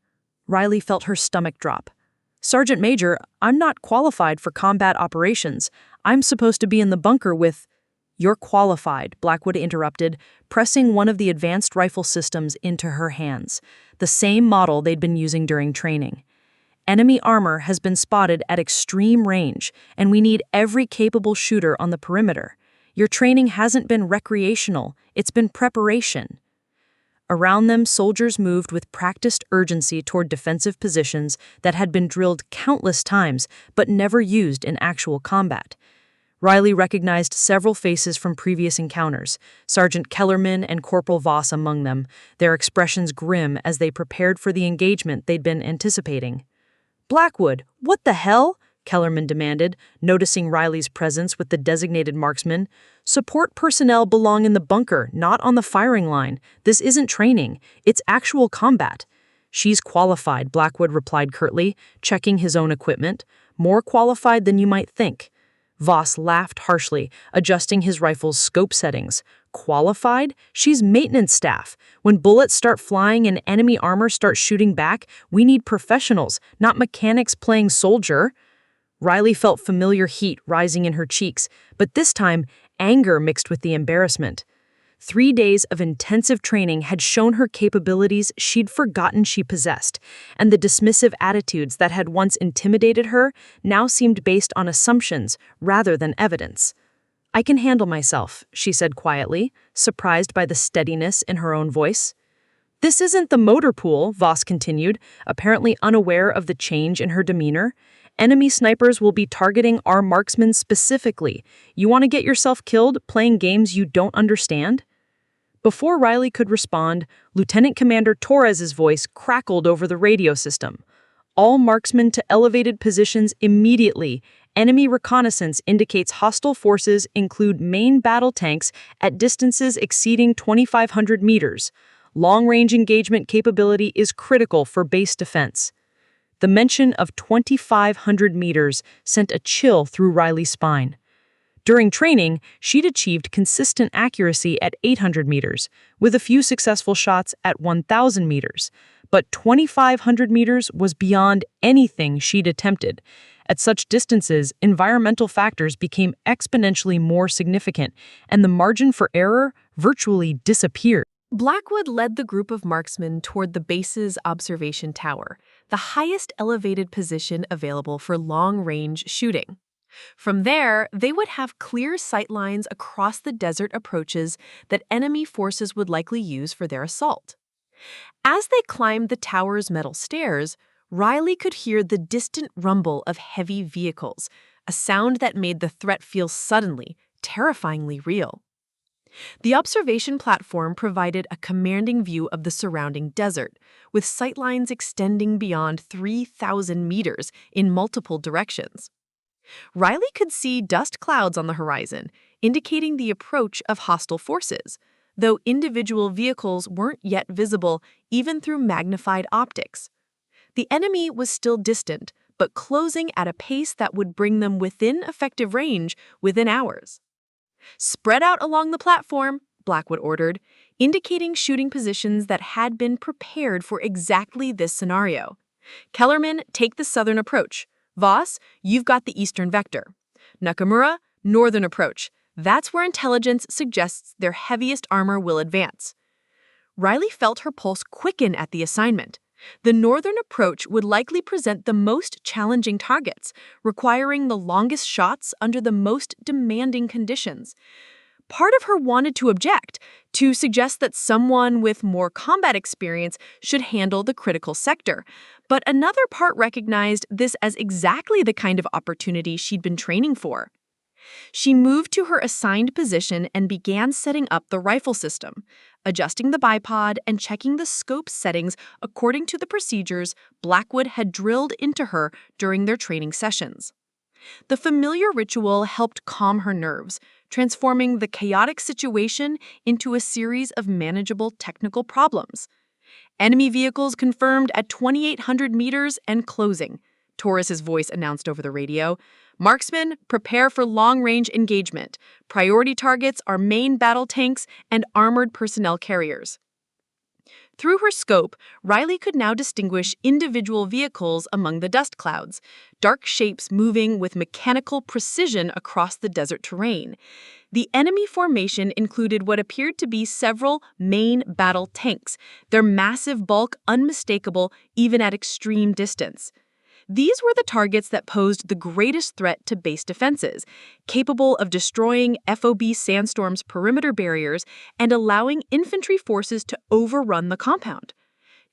Riley felt her stomach drop. "Sergeant Major, I'm not qualified for combat operations. I'm supposed to be in the bunker with—" "You're qualified," Blackwood interrupted, pressing one of the advanced rifle systems into her hands, the same model they'd been using during training. "Enemy armor has been spotted at extreme range, and we need every capable shooter on the perimeter. Your training hasn't been recreational, it's been preparation." Around them, soldiers moved with practiced urgency toward defensive positions that had been drilled countless times but never used in actual combat. Riley recognized several faces from previous encounters, Sergeant Kellerman and Corporal Voss among them, their expressions grim as they prepared for the engagement they'd been anticipating. "Blackwood, what the hell?" Kellerman demanded, noticing Riley's presence with the designated marksman. "Support personnel belong in the bunker, not on the firing line. This isn't training. It's actual combat." "She's qualified," Blackwood replied curtly, checking his own equipment. "More qualified than you might think." Voss laughed harshly, adjusting his rifle's scope settings. "Qualified? She's maintenance staff. When bullets start flying and enemy armor starts shooting back, we need professionals, not mechanics playing soldier." Riley felt familiar heat rising in her cheeks, but this time, anger mixed with the embarrassment. 3 days of intensive training had shown her capabilities she'd forgotten she possessed, and the dismissive attitudes that had once intimidated her now seemed based on assumptions rather than evidence. "I can handle myself," she said quietly, surprised by the steadiness in her own voice. "This isn't the motor pool," Voss continued, apparently unaware of the change in her demeanor. "Enemy snipers will be targeting our marksmen specifically. You want to get yourself killed playing games you don't understand?" Before Riley could respond, Lieutenant Commander Torres's voice crackled over the radio system. "All marksmen to elevated positions immediately. Enemy reconnaissance indicates hostile forces include main battle tanks at distances exceeding 2,500 meters. Long-range engagement capability is critical for base defense." The mention of 2,500 meters sent a chill through Riley's spine. During training, she'd achieved consistent accuracy at 800 meters, with a few successful shots at 1,000 meters. But 2,500 meters was beyond anything she'd attempted. At such distances, environmental factors became exponentially more significant, and the margin for error virtually disappeared. Blackwood led the group of marksmen toward the base's observation tower, the highest elevated position available for long-range shooting. From there, they would have clear sight lines across the desert approaches that enemy forces would likely use for their assault. As they climbed the tower's metal stairs, Riley could hear the distant rumble of heavy vehicles, a sound that made the threat feel suddenly, terrifyingly real. The observation platform provided a commanding view of the surrounding desert, with sightlines extending beyond 3,000 meters in multiple directions. Riley could see dust clouds on the horizon, indicating the approach of hostile forces, though individual vehicles weren't yet visible even through magnified optics. The enemy was still distant, but closing at a pace that would bring them within effective range within hours. "Spread out along the platform," Blackwood ordered, indicating shooting positions that had been prepared for exactly this scenario. "Kellerman, take the southern approach. Voss, you've got the eastern vector. Nakamura, northern approach. That's where intelligence suggests their heaviest armor will advance." Riley felt her pulse quicken at the assignment. The northern approach would likely present the most challenging targets, requiring the longest shots under the most demanding conditions. Part of her wanted to object, to suggest that someone with more combat experience should handle the critical sector, but another part recognized this as exactly the kind of opportunity she'd been training for. She moved to her assigned position and began setting up the rifle system, adjusting the bipod and checking the scope settings according to the procedures Blackwood had drilled into her during their training sessions. The familiar ritual helped calm her nerves, transforming the chaotic situation into a series of manageable technical problems. "Enemy vehicles confirmed at 2,800 meters and closing," Torres's voice announced over the radio. "Marksmen, prepare for long-range engagement. Priority targets are main battle tanks and armored personnel carriers." Through her scope, Riley could now distinguish individual vehicles among the dust clouds, dark shapes moving with mechanical precision across the desert terrain. The enemy formation included what appeared to be several main battle tanks, their massive bulk unmistakable even at extreme distance. These were the targets that posed the greatest threat to base defenses, capable of destroying FOB Sandstorm's perimeter barriers and allowing infantry forces to overrun the compound.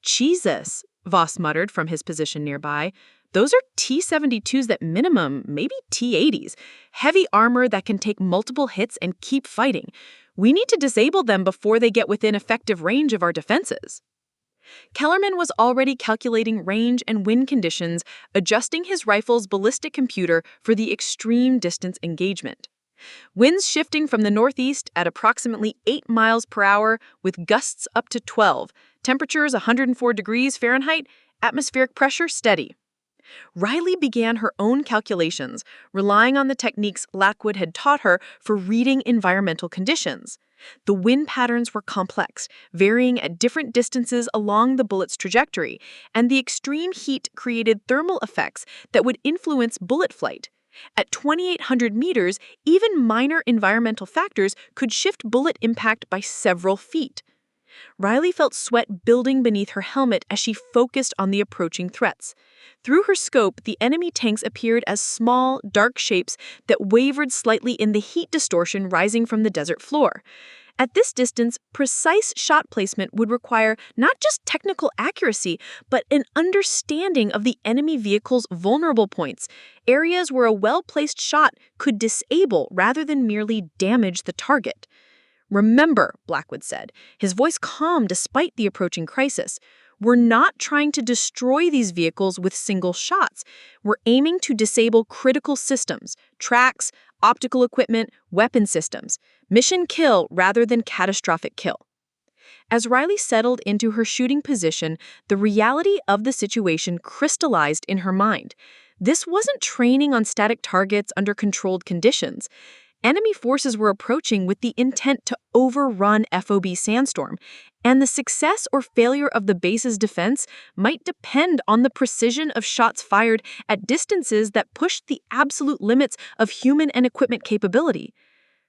Jesus, Voss muttered from his position nearby. Those are T-72s at minimum, maybe T-80s. Heavy armor that can take multiple hits and keep fighting. We need to disable them before they get within effective range of our defenses. Kellerman was already calculating range and wind conditions, adjusting his rifle's ballistic computer for the extreme distance engagement. Winds shifting from the northeast at approximately 8 miles per hour with gusts up to 12, temperatures 104 degrees Fahrenheit, atmospheric pressure steady. Riley began her own calculations, relying on the techniques Blackwood had taught her for reading environmental conditions. The wind patterns were complex, varying at different distances along the bullet's trajectory, and the extreme heat created thermal effects that would influence bullet flight. At 2,800 meters, even minor environmental factors could shift bullet impact by several feet. Riley felt sweat building beneath her helmet as she focused on the approaching threats. Through her scope, the enemy tanks appeared as small, dark shapes that wavered slightly in the heat distortion rising from the desert floor. At this distance, precise shot placement would require not just technical accuracy, but an understanding of the enemy vehicle's vulnerable points, areas where a well-placed shot could disable rather than merely damage the target. "Remember," Blackwood said, his voice calm despite the approaching crisis, "we're not trying to destroy these vehicles with single shots. We're aiming to disable critical systems, tracks, optical equipment, weapon systems. Mission kill rather than catastrophic kill." As Riley settled into her shooting position, the reality of the situation crystallized in her mind. This wasn't training on static targets under controlled conditions. Enemy forces were approaching with the intent to overrun FOB Sandstorm, and the success or failure of the base's defense might depend on the precision of shots fired at distances that pushed the absolute limits of human and equipment capability.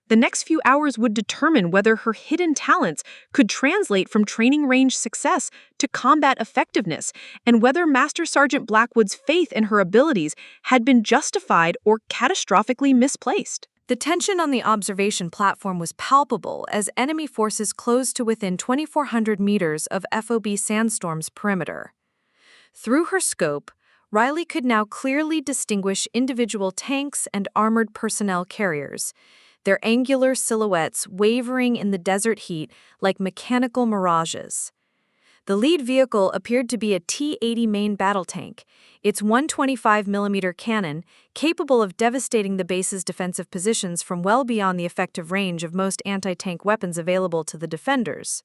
The next few hours would determine whether her hidden talents could translate from training range success to combat effectiveness, and whether Master Sergeant Blackwood's faith in her abilities had been justified or catastrophically misplaced. The tension on the observation platform was palpable as enemy forces closed to within 2,400 meters of FOB Sandstorm's perimeter. Through her scope, Riley could now clearly distinguish individual tanks and armored personnel carriers, their angular silhouettes wavering in the desert heat like mechanical mirages. The lead vehicle appeared to be a T-80 main battle tank, its 125mm cannon capable of devastating the base's defensive positions from well beyond the effective range of most anti-tank weapons available to the defenders.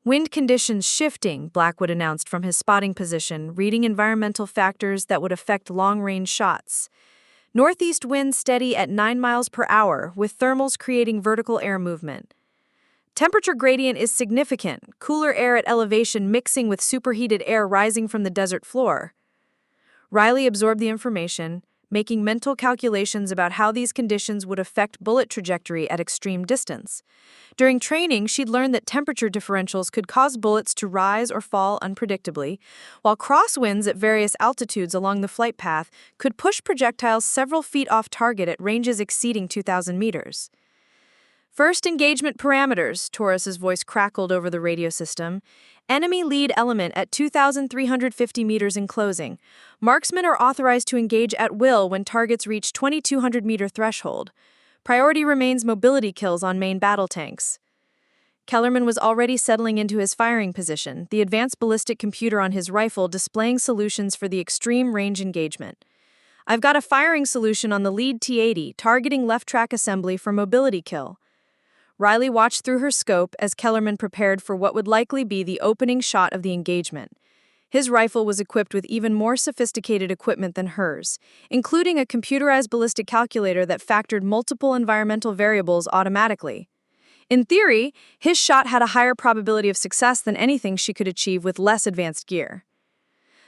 "Wind conditions shifting," Blackwood announced from his spotting position, reading environmental factors that would affect long-range shots. "Northeast wind steady at 9 miles per hour, with thermals creating vertical air movement. Temperature gradient is significant, cooler air at elevation mixing with superheated air rising from the desert floor." Riley absorbed the information, making mental calculations about how these conditions would affect bullet trajectory at extreme distance. During training, she'd learned that temperature differentials could cause bullets to rise or fall unpredictably, while crosswinds at various altitudes along the flight path could push projectiles several feet off target at ranges exceeding 2,000 meters. "First engagement parameters," Torres's voice crackled over the radio system. "Enemy lead element at 2,350 meters in closing. Marksmen are authorized to engage at will when targets reach 2,200-meter threshold. Priority remains mobility kills on main battle tanks." Kellerman was already settling into his firing position, the advanced ballistic computer on his rifle displaying solutions for the extreme range engagement. "I've got a firing solution on the lead T-80, targeting left track assembly for mobility kill." Riley watched through her scope as Kellerman prepared for what would likely be the opening shot of the engagement. His rifle was equipped with even more sophisticated equipment than hers, including a computerized ballistic calculator that factored multiple environmental variables automatically. In theory, his shot had a higher probability of success than anything she could achieve with less advanced gear.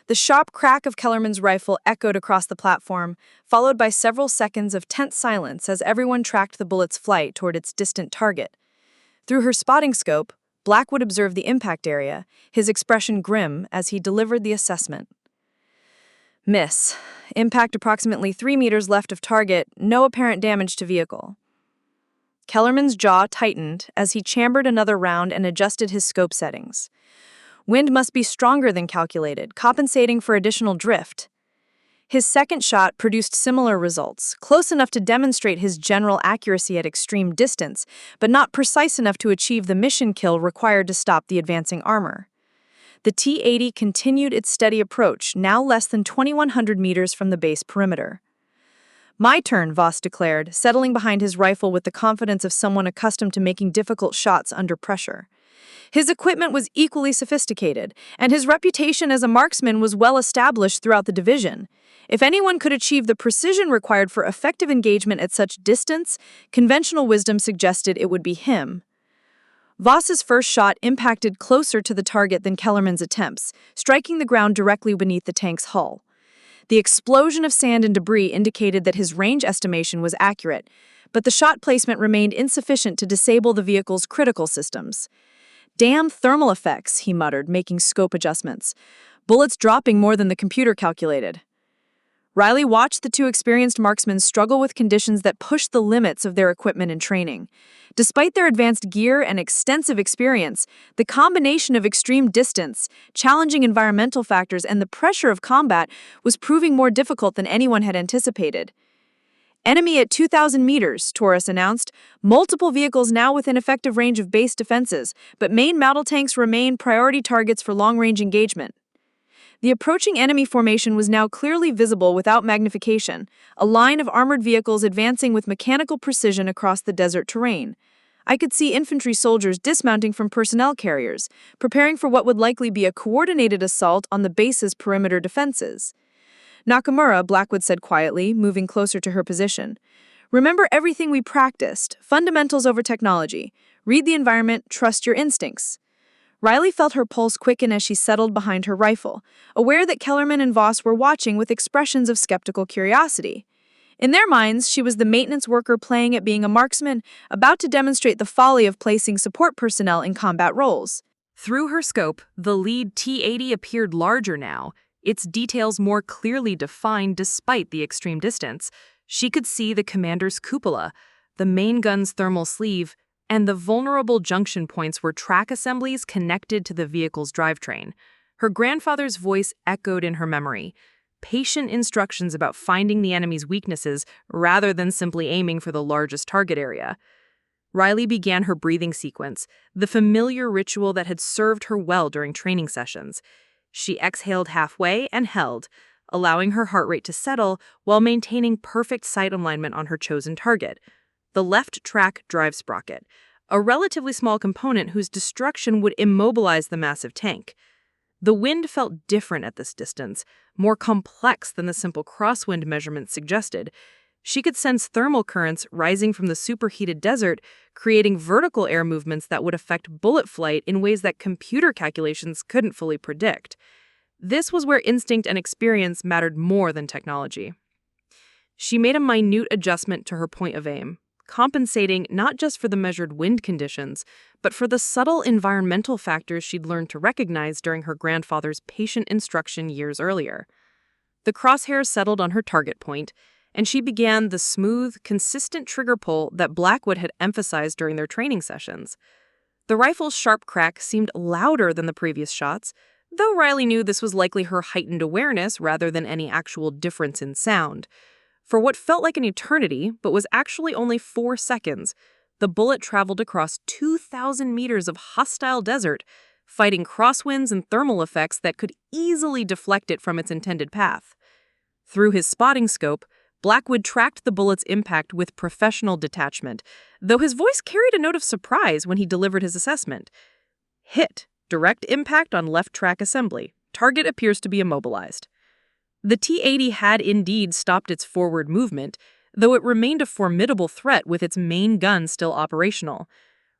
The sharp crack of Kellerman's rifle echoed across the platform, followed by several seconds of tense silence as everyone tracked the bullet's flight toward its distant target. Through her spotting scope, Blackwood observed the impact area, his expression grim as he delivered the assessment. Miss. Impact approximately 3 meters left of target, no apparent damage to vehicle. Kellerman's jaw tightened as he chambered another round and adjusted his scope settings. Wind must be stronger than calculated, compensating for additional drift. His second shot produced similar results, close enough to demonstrate his general accuracy at extreme distance, but not precise enough to achieve the mission kill required to stop the advancing armor. The T-80 continued its steady approach, now less than 2,100 meters from the base perimeter. My turn, Voss declared, settling behind his rifle with the confidence of someone accustomed to making difficult shots under pressure. His equipment was equally sophisticated, and his reputation as a marksman was well established throughout the division. If anyone could achieve the precision required for effective engagement at such distance, conventional wisdom suggested it would be him. Voss's first shot impacted closer to the target than Kellerman's attempts, striking the ground directly beneath the tank's hull. The explosion of sand and debris indicated that his range estimation was accurate, but the shot placement remained insufficient to disable the vehicle's critical systems. "Damn thermal effects," he muttered, making scope adjustments. "Bullets dropping more than the computer calculated." Riley watched the two experienced marksmen struggle with conditions that pushed the limits of their equipment and training. Despite their advanced gear and extensive experience, the combination of extreme distance, challenging environmental factors, and the pressure of combat was proving more difficult than anyone had anticipated. "Enemy at 2,000 meters, Taurus announced. Multiple vehicles now within effective range of base defenses, but main battle tanks remain priority targets for long-range engagement." The approaching enemy formation was now clearly visible without magnification, a line of armored vehicles advancing with mechanical precision across the desert terrain. I could see infantry soldiers dismounting from personnel carriers, preparing for what would likely be a coordinated assault on the base's perimeter defenses. "Nakamura," Blackwood said quietly, moving closer to her position. "Remember everything we practiced, fundamentals over technology. Read the environment, trust your instincts." Riley felt her pulse quicken as she settled behind her rifle, aware that Kellerman and Voss were watching with expressions of skeptical curiosity. In their minds, she was the maintenance worker playing at being a marksman, about to demonstrate the folly of placing support personnel in combat roles. Through her scope, the lead T-80 appeared larger now, its details more clearly defined despite the extreme distance. She could see the commander's cupola, the main gun's thermal sleeve, and the vulnerable junction points were track assemblies connected to the vehicle's drivetrain. Her grandfather's voice echoed in her memory, patient instructions about finding the enemy's weaknesses rather than simply aiming for the largest target area. Riley began her breathing sequence, the familiar ritual that had served her well during training sessions. She exhaled halfway and held, allowing her heart rate to settle while maintaining perfect sight alignment on her chosen target. The left track drive sprocket, a relatively small component whose destruction would immobilize the massive tank. The wind felt different at this distance, more complex than the simple crosswind measurements suggested. She could sense thermal currents rising from the superheated desert, creating vertical air movements that would affect bullet flight in ways that computer calculations couldn't fully predict. This was where instinct and experience mattered more than technology. She made a minute adjustment to her point of aim, compensating not just for the measured wind conditions, but for the subtle environmental factors she'd learned to recognize during her grandfather's patient instruction years earlier. The crosshairs settled on her target point, and she began the smooth, consistent trigger pull that Blackwood had emphasized during their training sessions. The rifle's sharp crack seemed louder than the previous shots, though Riley knew this was likely her heightened awareness rather than any actual difference in sound. For what felt like an eternity, but was actually only 4 seconds, the bullet traveled across 2,000 meters of hostile desert, fighting crosswinds and thermal effects that could easily deflect it from its intended path. Through his spotting scope, Blackwood tracked the bullet's impact with professional detachment, though his voice carried a note of surprise when he delivered his assessment. Hit. Direct impact on left track assembly. Target appears to be immobilized. The T-80 had indeed stopped its forward movement, though it remained a formidable threat with its main gun still operational.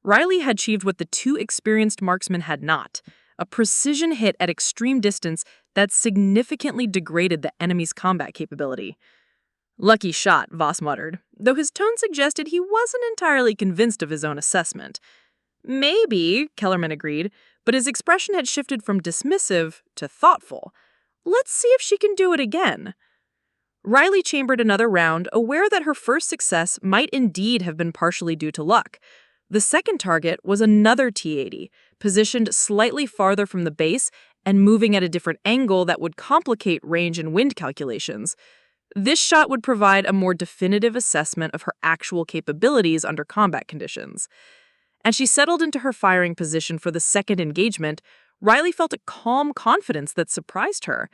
Riley had achieved what the two experienced marksmen had not, a precision hit at extreme distance that significantly degraded the enemy's combat capability. "Lucky shot," Voss muttered, though his tone suggested he wasn't entirely convinced of his own assessment. "Maybe," Kellerman agreed, but his expression had shifted from dismissive to thoughtful. Let's see if she can do it again. Riley chambered another round, aware that her first success might indeed have been partially due to luck. The second target was another T-80, positioned slightly farther from the base and moving at a different angle that would complicate range and wind calculations. This shot would provide a more definitive assessment of her actual capabilities under combat conditions. As she settled into her firing position for the second engagement, Riley felt a calm confidence that surprised her.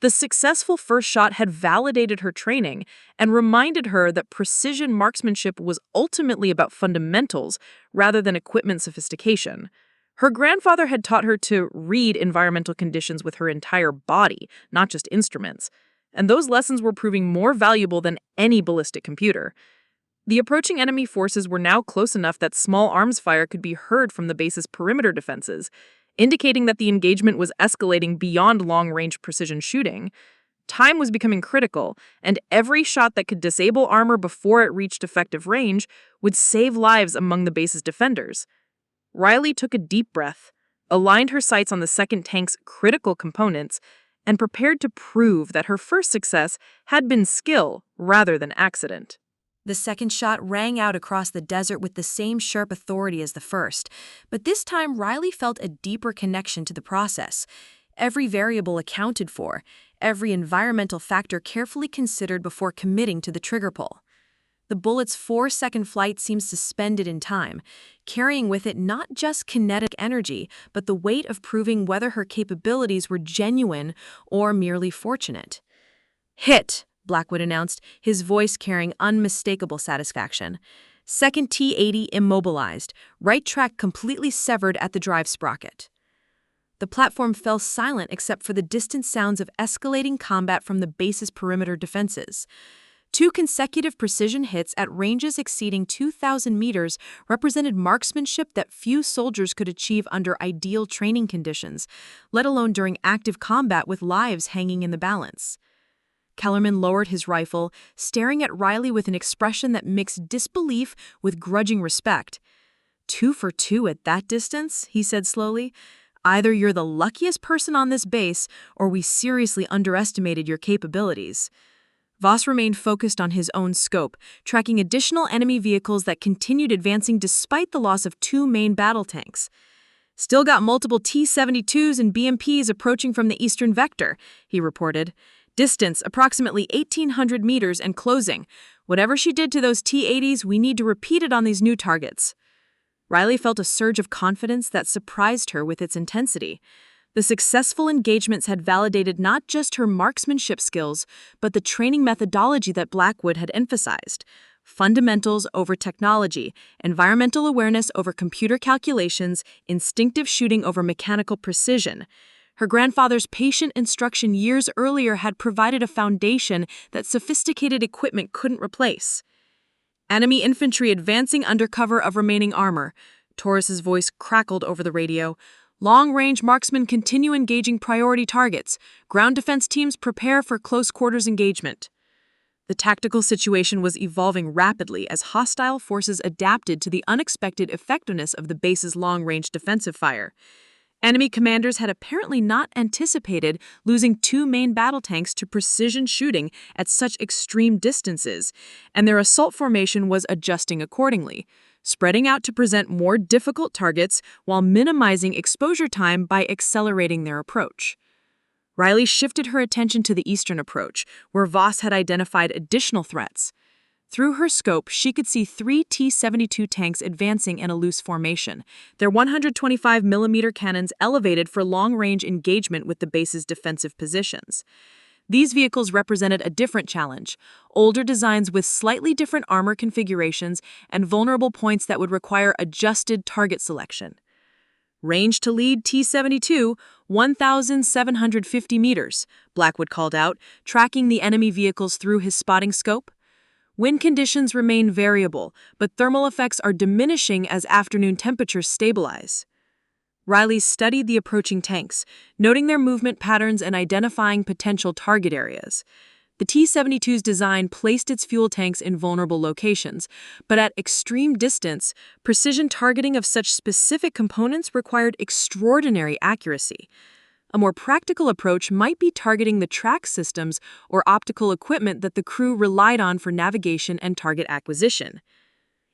The successful first shot had validated her training and reminded her that precision marksmanship was ultimately about fundamentals rather than equipment sophistication. Her grandfather had taught her to read environmental conditions with her entire body, not just instruments, and those lessons were proving more valuable than any ballistic computer. The approaching enemy forces were now close enough that small arms fire could be heard from the base's perimeter defenses, indicating that the engagement was escalating beyond long-range precision shooting. Time was becoming critical, and every shot that could disable armor before it reached effective range would save lives among the base's defenders. Riley took a deep breath, aligned her sights on the second tank's critical components, and prepared to prove that her first success had been skill rather than accident. The second shot rang out across the desert with the same sharp authority as the first, but this time Riley felt a deeper connection to the process. Every variable accounted for, every environmental factor carefully considered before committing to the trigger pull. The bullet's 4-second flight seemed suspended in time, carrying with it not just kinetic energy, but the weight of proving whether her capabilities were genuine or merely fortunate. "Hit!" Blackwood announced, his voice carrying unmistakable satisfaction. Second T-80 immobilized, right track completely severed at the drive sprocket. The platform fell silent except for the distant sounds of escalating combat from the base's perimeter defenses. 2 consecutive precision hits at ranges exceeding 2,000 meters represented marksmanship that few soldiers could achieve under ideal training conditions, let alone during active combat with lives hanging in the balance. Kellerman lowered his rifle, staring at Riley with an expression that mixed disbelief with grudging respect. 2 for 2 at that distance, he said slowly. Either you're the luckiest person on this base, or we seriously underestimated your capabilities. Voss remained focused on his own scope, tracking additional enemy vehicles that continued advancing despite the loss of 2 main battle tanks. Still got multiple T-72s and BMPs approaching from the eastern vector, he reported. Distance approximately 1,800 meters and closing. Whatever she did to those T-80s, we need to repeat it on these new targets. Riley felt a surge of confidence that surprised her with its intensity. The successful engagements had validated not just her marksmanship skills, but the training methodology that Blackwood had emphasized. Fundamentals over technology, environmental awareness over computer calculations, instinctive shooting over mechanical precision. Her grandfather's patient instruction years earlier had provided a foundation that sophisticated equipment couldn't replace. Enemy infantry advancing under cover of remaining armor. Torres's voice crackled over the radio. Long-range marksmen continue engaging priority targets. Ground defense teams prepare for close-quarters engagement. The tactical situation was evolving rapidly as hostile forces adapted to the unexpected effectiveness of the base's long-range defensive fire. Enemy commanders had apparently not anticipated losing 2 main battle tanks to precision shooting at such extreme distances, and their assault formation was adjusting accordingly, spreading out to present more difficult targets while minimizing exposure time by accelerating their approach. Riley shifted her attention to the eastern approach, where Voss had identified additional threats. Through her scope, she could see 3 T-72 tanks advancing in a loose formation, their 125mm cannons elevated for long-range engagement with the base's defensive positions. These vehicles represented a different challenge, older designs with slightly different armor configurations and vulnerable points that would require adjusted target selection. Range to lead T-72, 1,750 meters, Blackwood called out, tracking the enemy vehicles through his spotting scope. Wind conditions remain variable, but thermal effects are diminishing as afternoon temperatures stabilize. Riley studied the approaching tanks, noting their movement patterns and identifying potential target areas. The T-72's design placed its fuel tanks in vulnerable locations, but at extreme distance, precision targeting of such specific components required extraordinary accuracy. A more practical approach might be targeting the track systems or optical equipment that the crew relied on for navigation and target acquisition.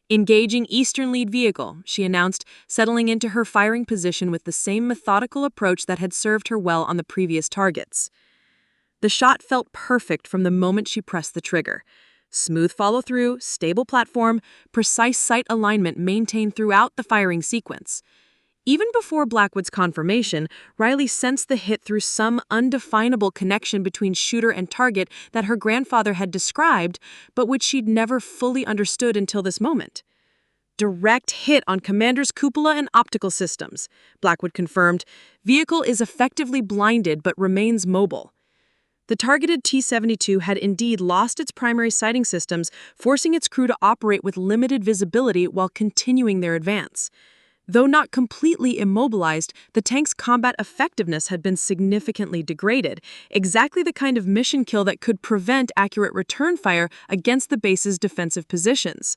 Engaging Eastern Lead Vehicle, she announced, settling into her firing position with the same methodical approach that had served her well on the previous targets. The shot felt perfect from the moment she pressed the trigger. Smooth follow-through, stable platform, precise sight alignment maintained throughout the firing sequence. Even before Blackwood's confirmation, Riley sensed the hit through some undefinable connection between shooter and target that her grandfather had described, but which she'd never fully understood until this moment. Direct hit on commander's cupola and optical systems, Blackwood confirmed. Vehicle is effectively blinded but remains mobile. The targeted T-72 had indeed lost its primary sighting systems, forcing its crew to operate with limited visibility while continuing their advance. Though not completely immobilized, the tank's combat effectiveness had been significantly degraded, exactly the kind of mission kill that could prevent accurate return fire against the base's defensive positions.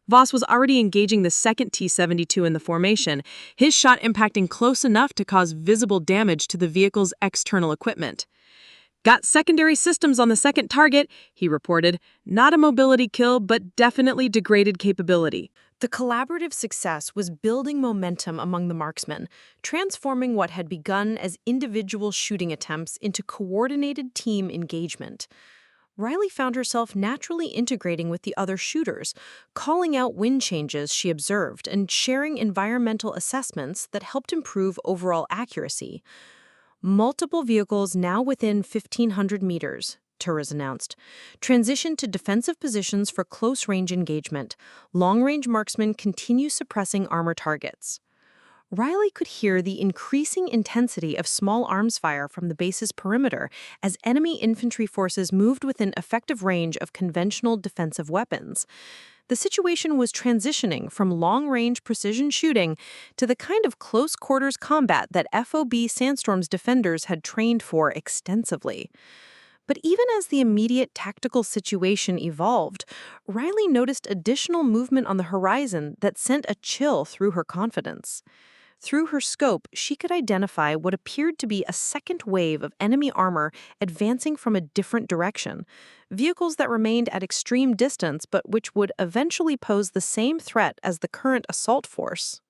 Voss was already engaging the second T-72 in the formation, his shot impacting close enough to cause visible damage to the vehicle's external equipment. "Got secondary systems on the second target," he reported. "Not a mobility kill, but definitely degraded capability." The collaborative success was building momentum among the marksmen, transforming what had begun as individual shooting attempts into coordinated team engagement. Riley found herself naturally integrating with the other shooters, calling out wind changes she observed and sharing environmental assessments that helped improve overall accuracy. Multiple vehicles now within 1,500 meters, Torres announced, transition to defensive positions for close-range engagement. Long-range marksmen continue suppressing armor targets. Riley could hear the increasing intensity of small arms fire from the base's perimeter as enemy infantry forces moved within effective range of conventional defensive weapons. The situation was transitioning from long-range precision shooting to the kind of close-quarters combat that FOB Sandstorm's defenders had trained for extensively. But even as the immediate tactical situation evolved, Riley noticed additional movement on the horizon that sent a chill through her confidence. Through her scope, she could identify what appeared to be a second wave of enemy armor advancing from a different direction, vehicles that remained at extreme distance but which would eventually pose the same threat as the current assault force.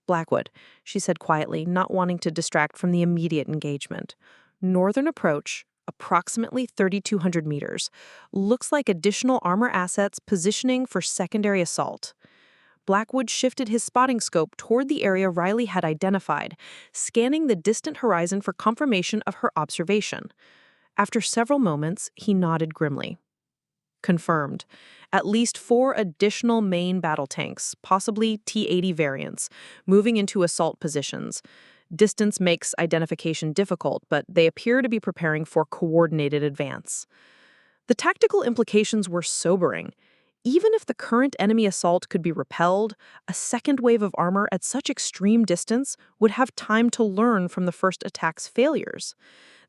"Blackwood," she said quietly, not wanting to distract from the immediate engagement. "Northern approach, approximately 3,200 meters. Looks like additional armor assets positioning for secondary assault." Blackwood shifted his spotting scope toward the area Riley had identified, scanning the distant horizon for confirmation of her observation. After several moments, he nodded grimly. "Confirmed. At least 4 additional main battle tanks, possibly T-80 variants, moving into assault positions. Distance makes identification difficult, but they appear to be preparing for coordinated advance." The tactical implications were sobering. Even if the current enemy assault could be repelled, a second wave of armor at such extreme distance would have time to learn from the first attack's failures.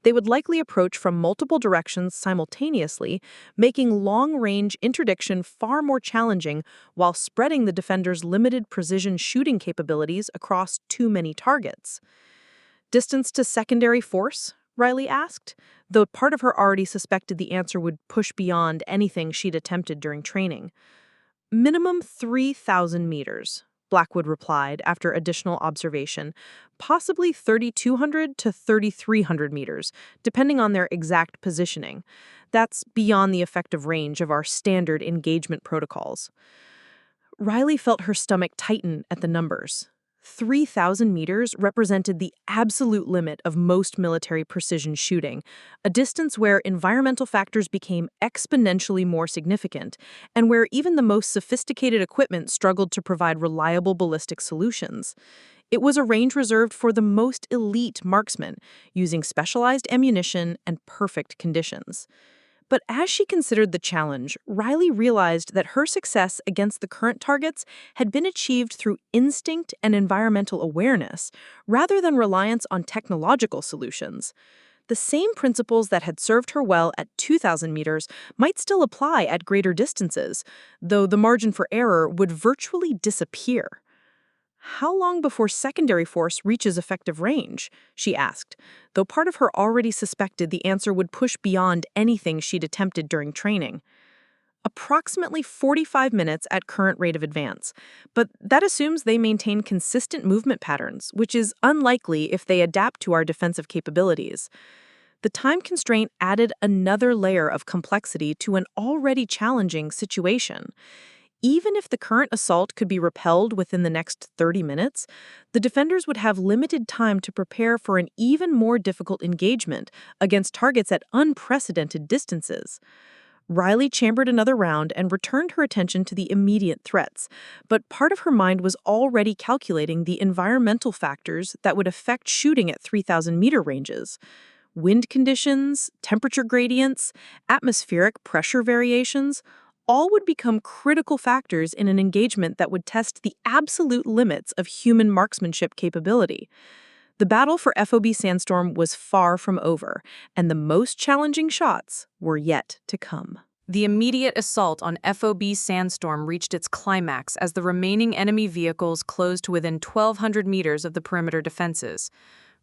They would likely approach from multiple directions simultaneously, making long-range interdiction far more challenging while spreading the defenders' limited precision shooting capabilities across too many targets. "Distance to secondary force?" Riley asked, though part of her already suspected the answer would push beyond anything she'd attempted during training. "Minimum 3,000 meters," Blackwood replied after additional observation, "possibly 3,200 to 3,300 meters, depending on their exact positioning. That's beyond the effective range of our standard engagement protocols." Riley felt her stomach tighten at the numbers. 3,000 meters represented the absolute limit of most military precision shooting, a distance where environmental factors became exponentially more significant, and where even the most sophisticated equipment struggled to provide reliable ballistic solutions. It was a range reserved for the most elite marksmen, using specialized ammunition and perfect conditions. But as she considered the challenge, Riley realized that her success against the current targets had been achieved through instinct and environmental awareness, rather than reliance on technological solutions. The same principles that had served her well at 2,000 meters might still apply at greater distances, though the margin for error would virtually disappear. How long before secondary force reaches effective range? She asked, though part of her already suspected the answer would push beyond anything she'd attempted during training. Approximately 45 minutes at current rate of advance, but that assumes they maintain consistent movement patterns, which is unlikely if they adapt to our defensive capabilities. The time constraint added another layer of complexity to an already challenging situation. Even if the current assault could be repelled within the next 30 minutes, the defenders would have limited time to prepare for an even more difficult engagement against targets at unprecedented distances. Riley chambered another round and returned her attention to the immediate threats, but part of her mind was already calculating the environmental factors that would affect shooting at 3,000-meter ranges. Wind conditions, temperature gradients, atmospheric pressure variations, all would become critical factors in an engagement that would test the absolute limits of human marksmanship capability. The battle for FOB Sandstorm was far from over, and the most challenging shots were yet to come. The immediate assault on FOB Sandstorm reached its climax as the remaining enemy vehicles closed to within 1,200 meters of the perimeter defenses.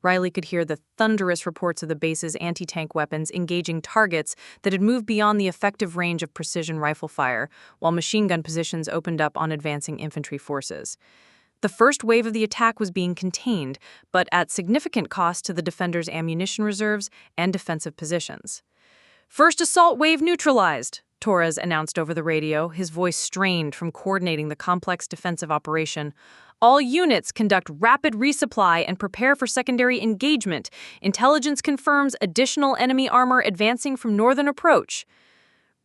Riley could hear the thunderous reports of the base's anti-tank weapons engaging targets that had moved beyond the effective range of precision rifle fire, while machine gun positions opened up on advancing infantry forces. The first wave of the attack was being contained, but at significant cost to the defenders' ammunition reserves and defensive positions. "First assault wave neutralized," Torres announced over the radio, his voice strained from coordinating the complex defensive operation. "All units conduct rapid resupply and prepare for secondary engagement. Intelligence confirms additional enemy armor advancing from northern approach."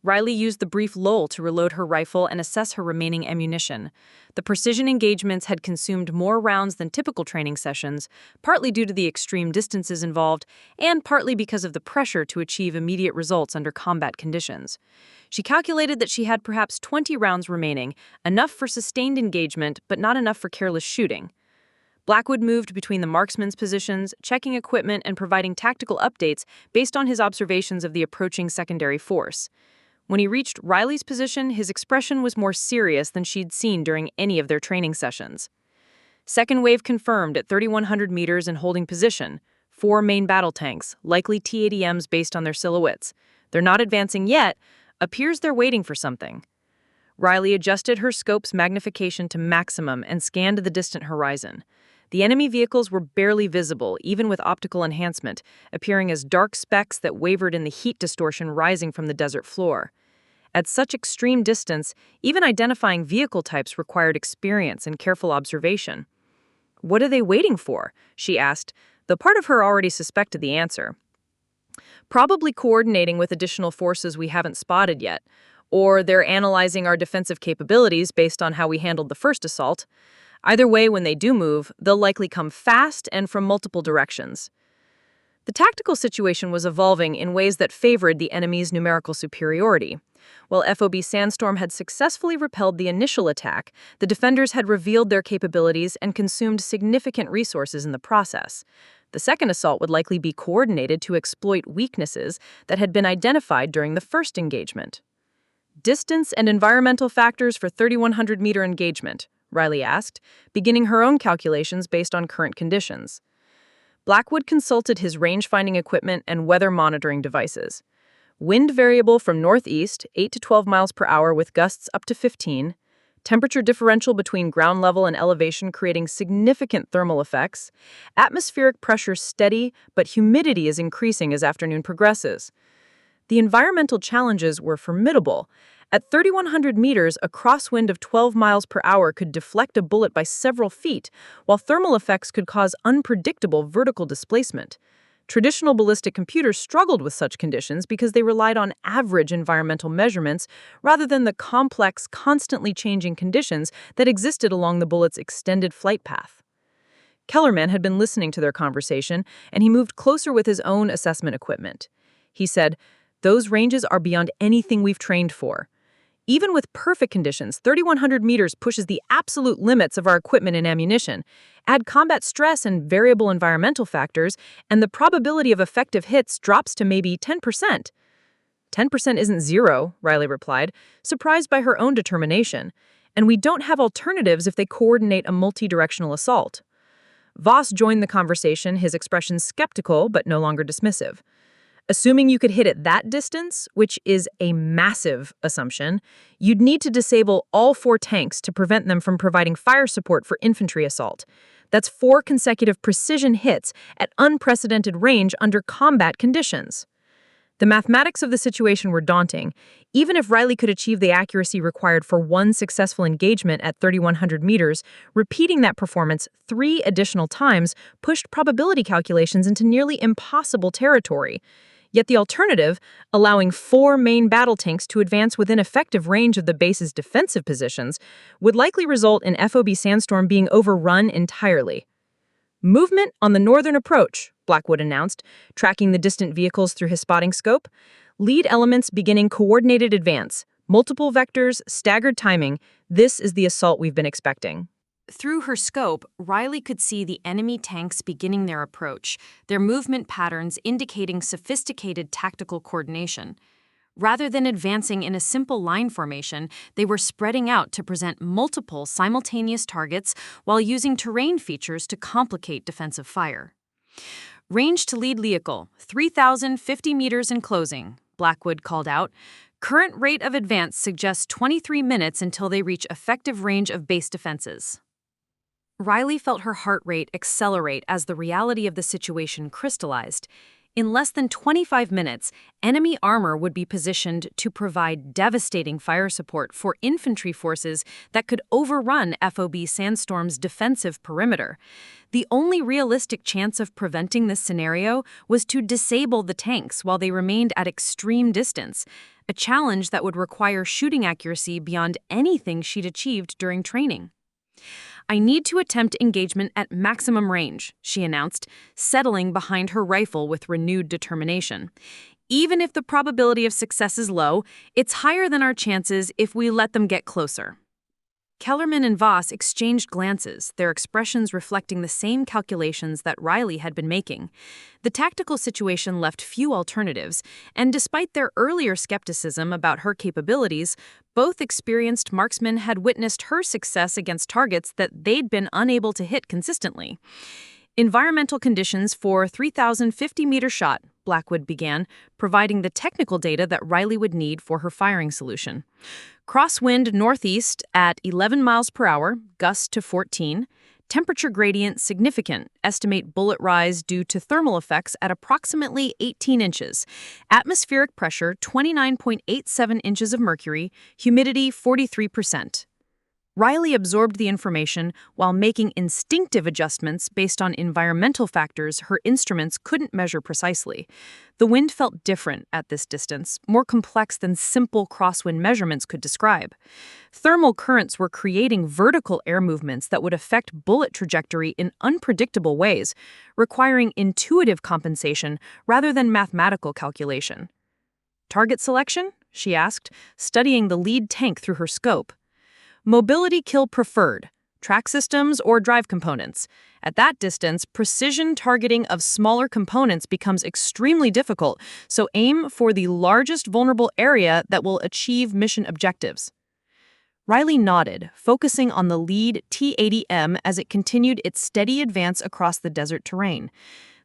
Riley used the brief lull to reload her rifle and assess her remaining ammunition. The precision engagements had consumed more rounds than typical training sessions, partly due to the extreme distances involved, and partly because of the pressure to achieve immediate results under combat conditions. She calculated that she had perhaps 20 rounds remaining, enough for sustained engagement, but not enough for careless shooting. Blackwood moved between the marksmen's positions, checking equipment and providing tactical updates based on his observations of the approaching secondary force. When he reached Riley's position, his expression was more serious than she'd seen during any of their training sessions. Second wave confirmed at 3,100 meters and holding position. 4 main battle tanks, likely T-80Ms based on their silhouettes. They're not advancing yet. Appears they're waiting for something. Riley adjusted her scope's magnification to maximum and scanned the distant horizon. The enemy vehicles were barely visible, even with optical enhancement, appearing as dark specks that wavered in the heat distortion rising from the desert floor. At such extreme distance, even identifying vehicle types required experience and careful observation. "What are they waiting for?" she asked, though part of her already suspected the answer. "Probably coordinating with additional forces we haven't spotted yet, or they're analyzing our defensive capabilities based on how we handled the first assault. Either way, when they do move, they'll likely come fast and from multiple directions." The tactical situation was evolving in ways that favored the enemy's numerical superiority. While FOB Sandstorm had successfully repelled the initial attack, the defenders had revealed their capabilities and consumed significant resources in the process. The second assault would likely be coordinated to exploit weaknesses that had been identified during the first engagement. "Distance and environmental factors for 3,100-meter engagement," Riley asked, beginning her own calculations based on current conditions. Blackwood consulted his range-finding equipment and weather monitoring devices. Wind variable from northeast, 8 to 12 miles per hour with gusts up to 15. Temperature differential between ground level and elevation creating significant thermal effects. Atmospheric pressure steady, but humidity is increasing as afternoon progresses. The environmental challenges were formidable. At 3,100 meters, a crosswind of 12 miles per hour could deflect a bullet by several feet, while thermal effects could cause unpredictable vertical displacement. Traditional ballistic computers struggled with such conditions because they relied on average environmental measurements rather than the complex, constantly changing conditions that existed along the bullet's extended flight path. Kellerman had been listening to their conversation, and he moved closer with his own assessment equipment. He said, "Those ranges are beyond anything we've trained for. Even with perfect conditions, 3,100 meters pushes the absolute limits of our equipment and ammunition. Add combat stress and variable environmental factors, and the probability of effective hits drops to maybe 10%. 10% isn't zero, Riley replied, surprised by her own determination. and we don't have alternatives if they coordinate a multi-directional assault. Voss joined the conversation, his expression skeptical but no longer dismissive. Assuming you could hit at that distance, which is a massive assumption, you'd need to disable all 4 tanks to prevent them from providing fire support for infantry assault. That's 4 consecutive precision hits at unprecedented range under combat conditions. The mathematics of the situation were daunting. Even if Riley could achieve the accuracy required for 1 successful engagement at 3,100 meters, repeating that performance 3 additional times pushed probability calculations into nearly impossible territory. Yet the alternative, allowing 4 main battle tanks to advance within effective range of the base's defensive positions, would likely result in FOB Sandstorm being overrun entirely. Movement on the northern approach, Blackwood announced, tracking the distant vehicles through his spotting scope. Lead elements beginning coordinated advance. Multiple vectors, staggered timing. This is the assault we've been expecting. Through her scope, Riley could see the enemy tanks beginning their approach, their movement patterns indicating sophisticated tactical coordination. Rather than advancing in a simple line formation, they were spreading out to present multiple simultaneous targets while using terrain features to complicate defensive fire. Range to lead vehicle, 3,050 meters in closing, Blackwood called out. Current rate of advance suggests 23 minutes until they reach effective range of base defenses. Riley felt her heart rate accelerate as the reality of the situation crystallized. In less than 25 minutes, enemy armor would be positioned to provide devastating fire support for infantry forces that could overrun FOB Sandstorm's defensive perimeter. The only realistic chance of preventing this scenario was to disable the tanks while they remained at extreme distance, a challenge that would require shooting accuracy beyond anything she'd achieved during training. I need to attempt engagement at maximum range, she announced, settling behind her rifle with renewed determination. Even if the probability of success is low, it's higher than our chances if we let them get closer. Kellerman and Voss exchanged glances, their expressions reflecting the same calculations that Riley had been making. The tactical situation left few alternatives, and despite their earlier skepticism about her capabilities, both experienced marksmen had witnessed her success against targets that they'd been unable to hit consistently. Environmental conditions for 3,050-meter shot, Blackwood began, providing the technical data that Riley would need for her firing solution. Crosswind northeast at 11 miles per hour, gust to 14. Temperature gradient significant, estimate bullet rise due to thermal effects at approximately 18 inches. Atmospheric pressure 29.87 inches of mercury, humidity 43%. Riley absorbed the information while making instinctive adjustments based on environmental factors her instruments couldn't measure precisely. The wind felt different at this distance, more complex than simple crosswind measurements could describe. Thermal currents were creating vertical air movements that would affect bullet trajectory in unpredictable ways, requiring intuitive compensation rather than mathematical calculation. Target selection? She asked, studying the lead tank through her scope. Mobility kill preferred, track systems or drive components. At that distance, precision targeting of smaller components becomes extremely difficult, so aim for the largest vulnerable area that will achieve mission objectives. Riley nodded, focusing on the lead T-80M as it continued its steady advance across the desert terrain.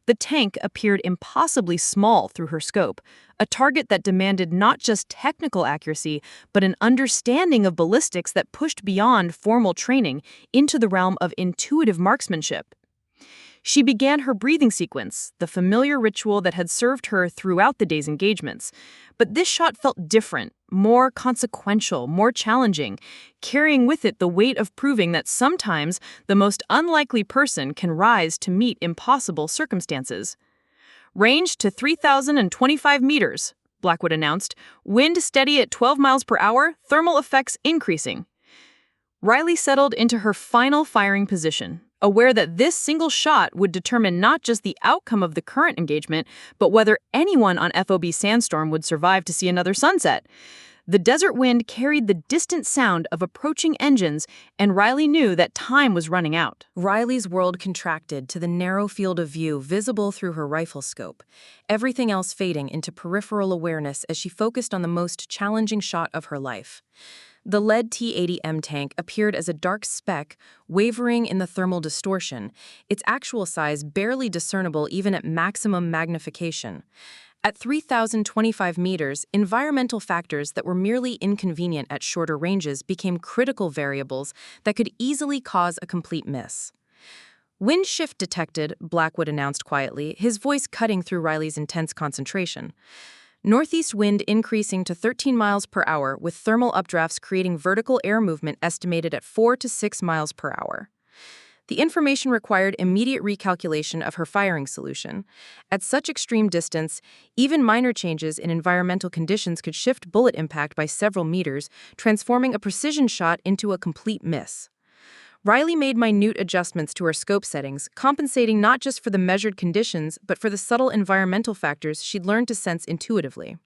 The tank appeared impossibly small through her scope, a target that demanded not just technical accuracy, but an understanding of ballistics that pushed beyond formal training into the realm of intuitive marksmanship. She began her breathing sequence, the familiar ritual that had served her throughout the day's engagements. But this shot felt different, more consequential, more challenging, carrying with it the weight of proving that sometimes the most unlikely person can rise to meet impossible circumstances. Range to 3,025 meters, Blackwood announced. Wind steady at 12 miles per hour, thermal effects increasing. Riley settled into her final firing position, aware that this single shot would determine not just the outcome of the current engagement, but whether anyone on FOB Sandstorm would survive to see another sunset. The desert wind carried the distant sound of approaching engines, and Riley knew that time was running out. Riley's world contracted to the narrow field of view visible through her rifle scope, everything else fading into peripheral awareness as she focused on the most challenging shot of her life. The lead T-80M tank appeared as a dark speck, wavering in the thermal distortion, its actual size barely discernible even at maximum magnification. At 3,025 meters, environmental factors that were merely inconvenient at shorter ranges became critical variables that could easily cause a complete miss. "Wind shift detected," Blackwood announced quietly, his voice cutting through Riley's intense concentration. "Northeast wind increasing to 13 miles per hour, with thermal updrafts creating vertical air movement estimated at 4 to 6 miles per hour." The information required immediate recalculation of her firing solution. At such extreme distance, even minor changes in environmental conditions could shift bullet impact by several meters, transforming a precision shot into a complete miss. Riley made minute adjustments to her scope settings, compensating not just for the measured conditions, but for the subtle environmental factors she'd learned to sense intuitively.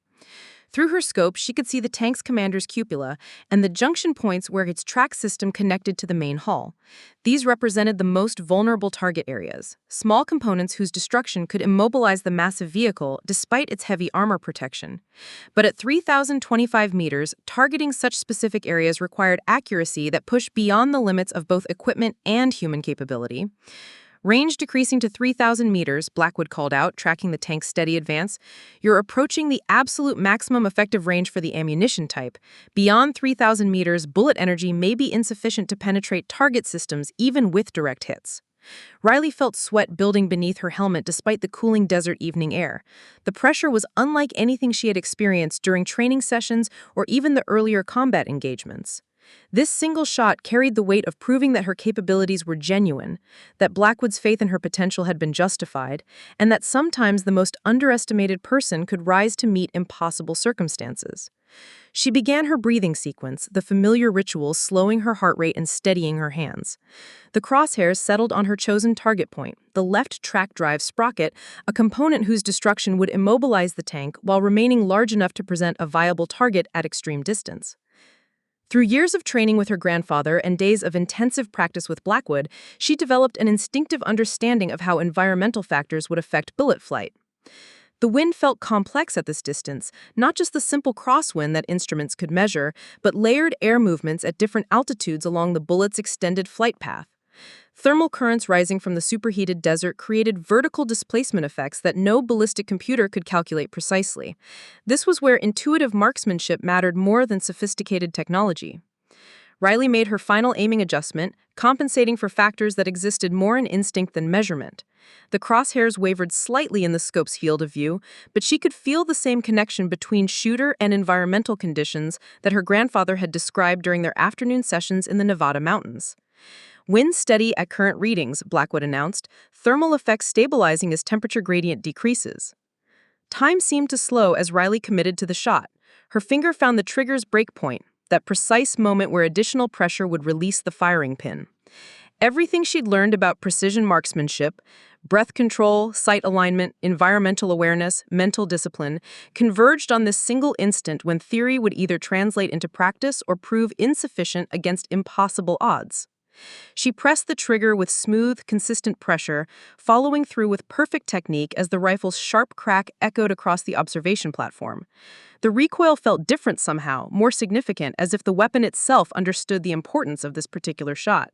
Through her scope, she could see the tank's commander's cupola and the junction points where its track system connected to the main hull. These represented the most vulnerable target areas, small components whose destruction could immobilize the massive vehicle despite its heavy armor protection. But at 3,025 meters, targeting such specific areas required accuracy that pushed beyond the limits of both equipment and human capability. "Range decreasing to 3,000 meters, Blackwood called out, tracking the tank's steady advance. "You're approaching the absolute maximum effective range for the ammunition type. Beyond 3,000 meters, bullet energy may be insufficient to penetrate target systems even with direct hits." Riley felt sweat building beneath her helmet despite the cooling desert evening air. The pressure was unlike anything she had experienced during training sessions or even the earlier combat engagements. This single shot carried the weight of proving that her capabilities were genuine, that Blackwood's faith in her potential had been justified, and that sometimes the most underestimated person could rise to meet impossible circumstances. She began her breathing sequence, the familiar ritual slowing her heart rate and steadying her hands. The crosshairs settled on her chosen target point, the left track drive sprocket, a component whose destruction would immobilize the tank while remaining large enough to present a viable target at extreme distance. Through years of training with her grandfather and days of intensive practice with Blackwood, she developed an instinctive understanding of how environmental factors would affect bullet flight. The wind felt complex at this distance, not just the simple crosswind that instruments could measure, but layered air movements at different altitudes along the bullet's extended flight path. Thermal currents rising from the superheated desert created vertical displacement effects that no ballistic computer could calculate precisely. This was where intuitive marksmanship mattered more than sophisticated technology. Riley made her final aiming adjustment, compensating for factors that existed more in instinct than measurement. The crosshairs wavered slightly in the scope's field of view, but she could feel the same connection between shooter and environmental conditions that her grandfather had described during their afternoon sessions in the Nevada mountains. "Wind steady at current readings," Blackwood announced, thermal effects stabilizing as temperature gradient decreases. Time seemed to slow as Riley committed to the shot. Her finger found the trigger's break point, that precise moment where additional pressure would release the firing pin. Everything she'd learned about precision marksmanship, breath control, sight alignment, environmental awareness, mental discipline, converged on this single instant when theory would either translate into practice or prove insufficient against impossible odds. She pressed the trigger with smooth, consistent pressure, following through with perfect technique as the rifle's sharp crack echoed across the observation platform. The recoil felt different somehow, more significant, as if the weapon itself understood the importance of this particular shot.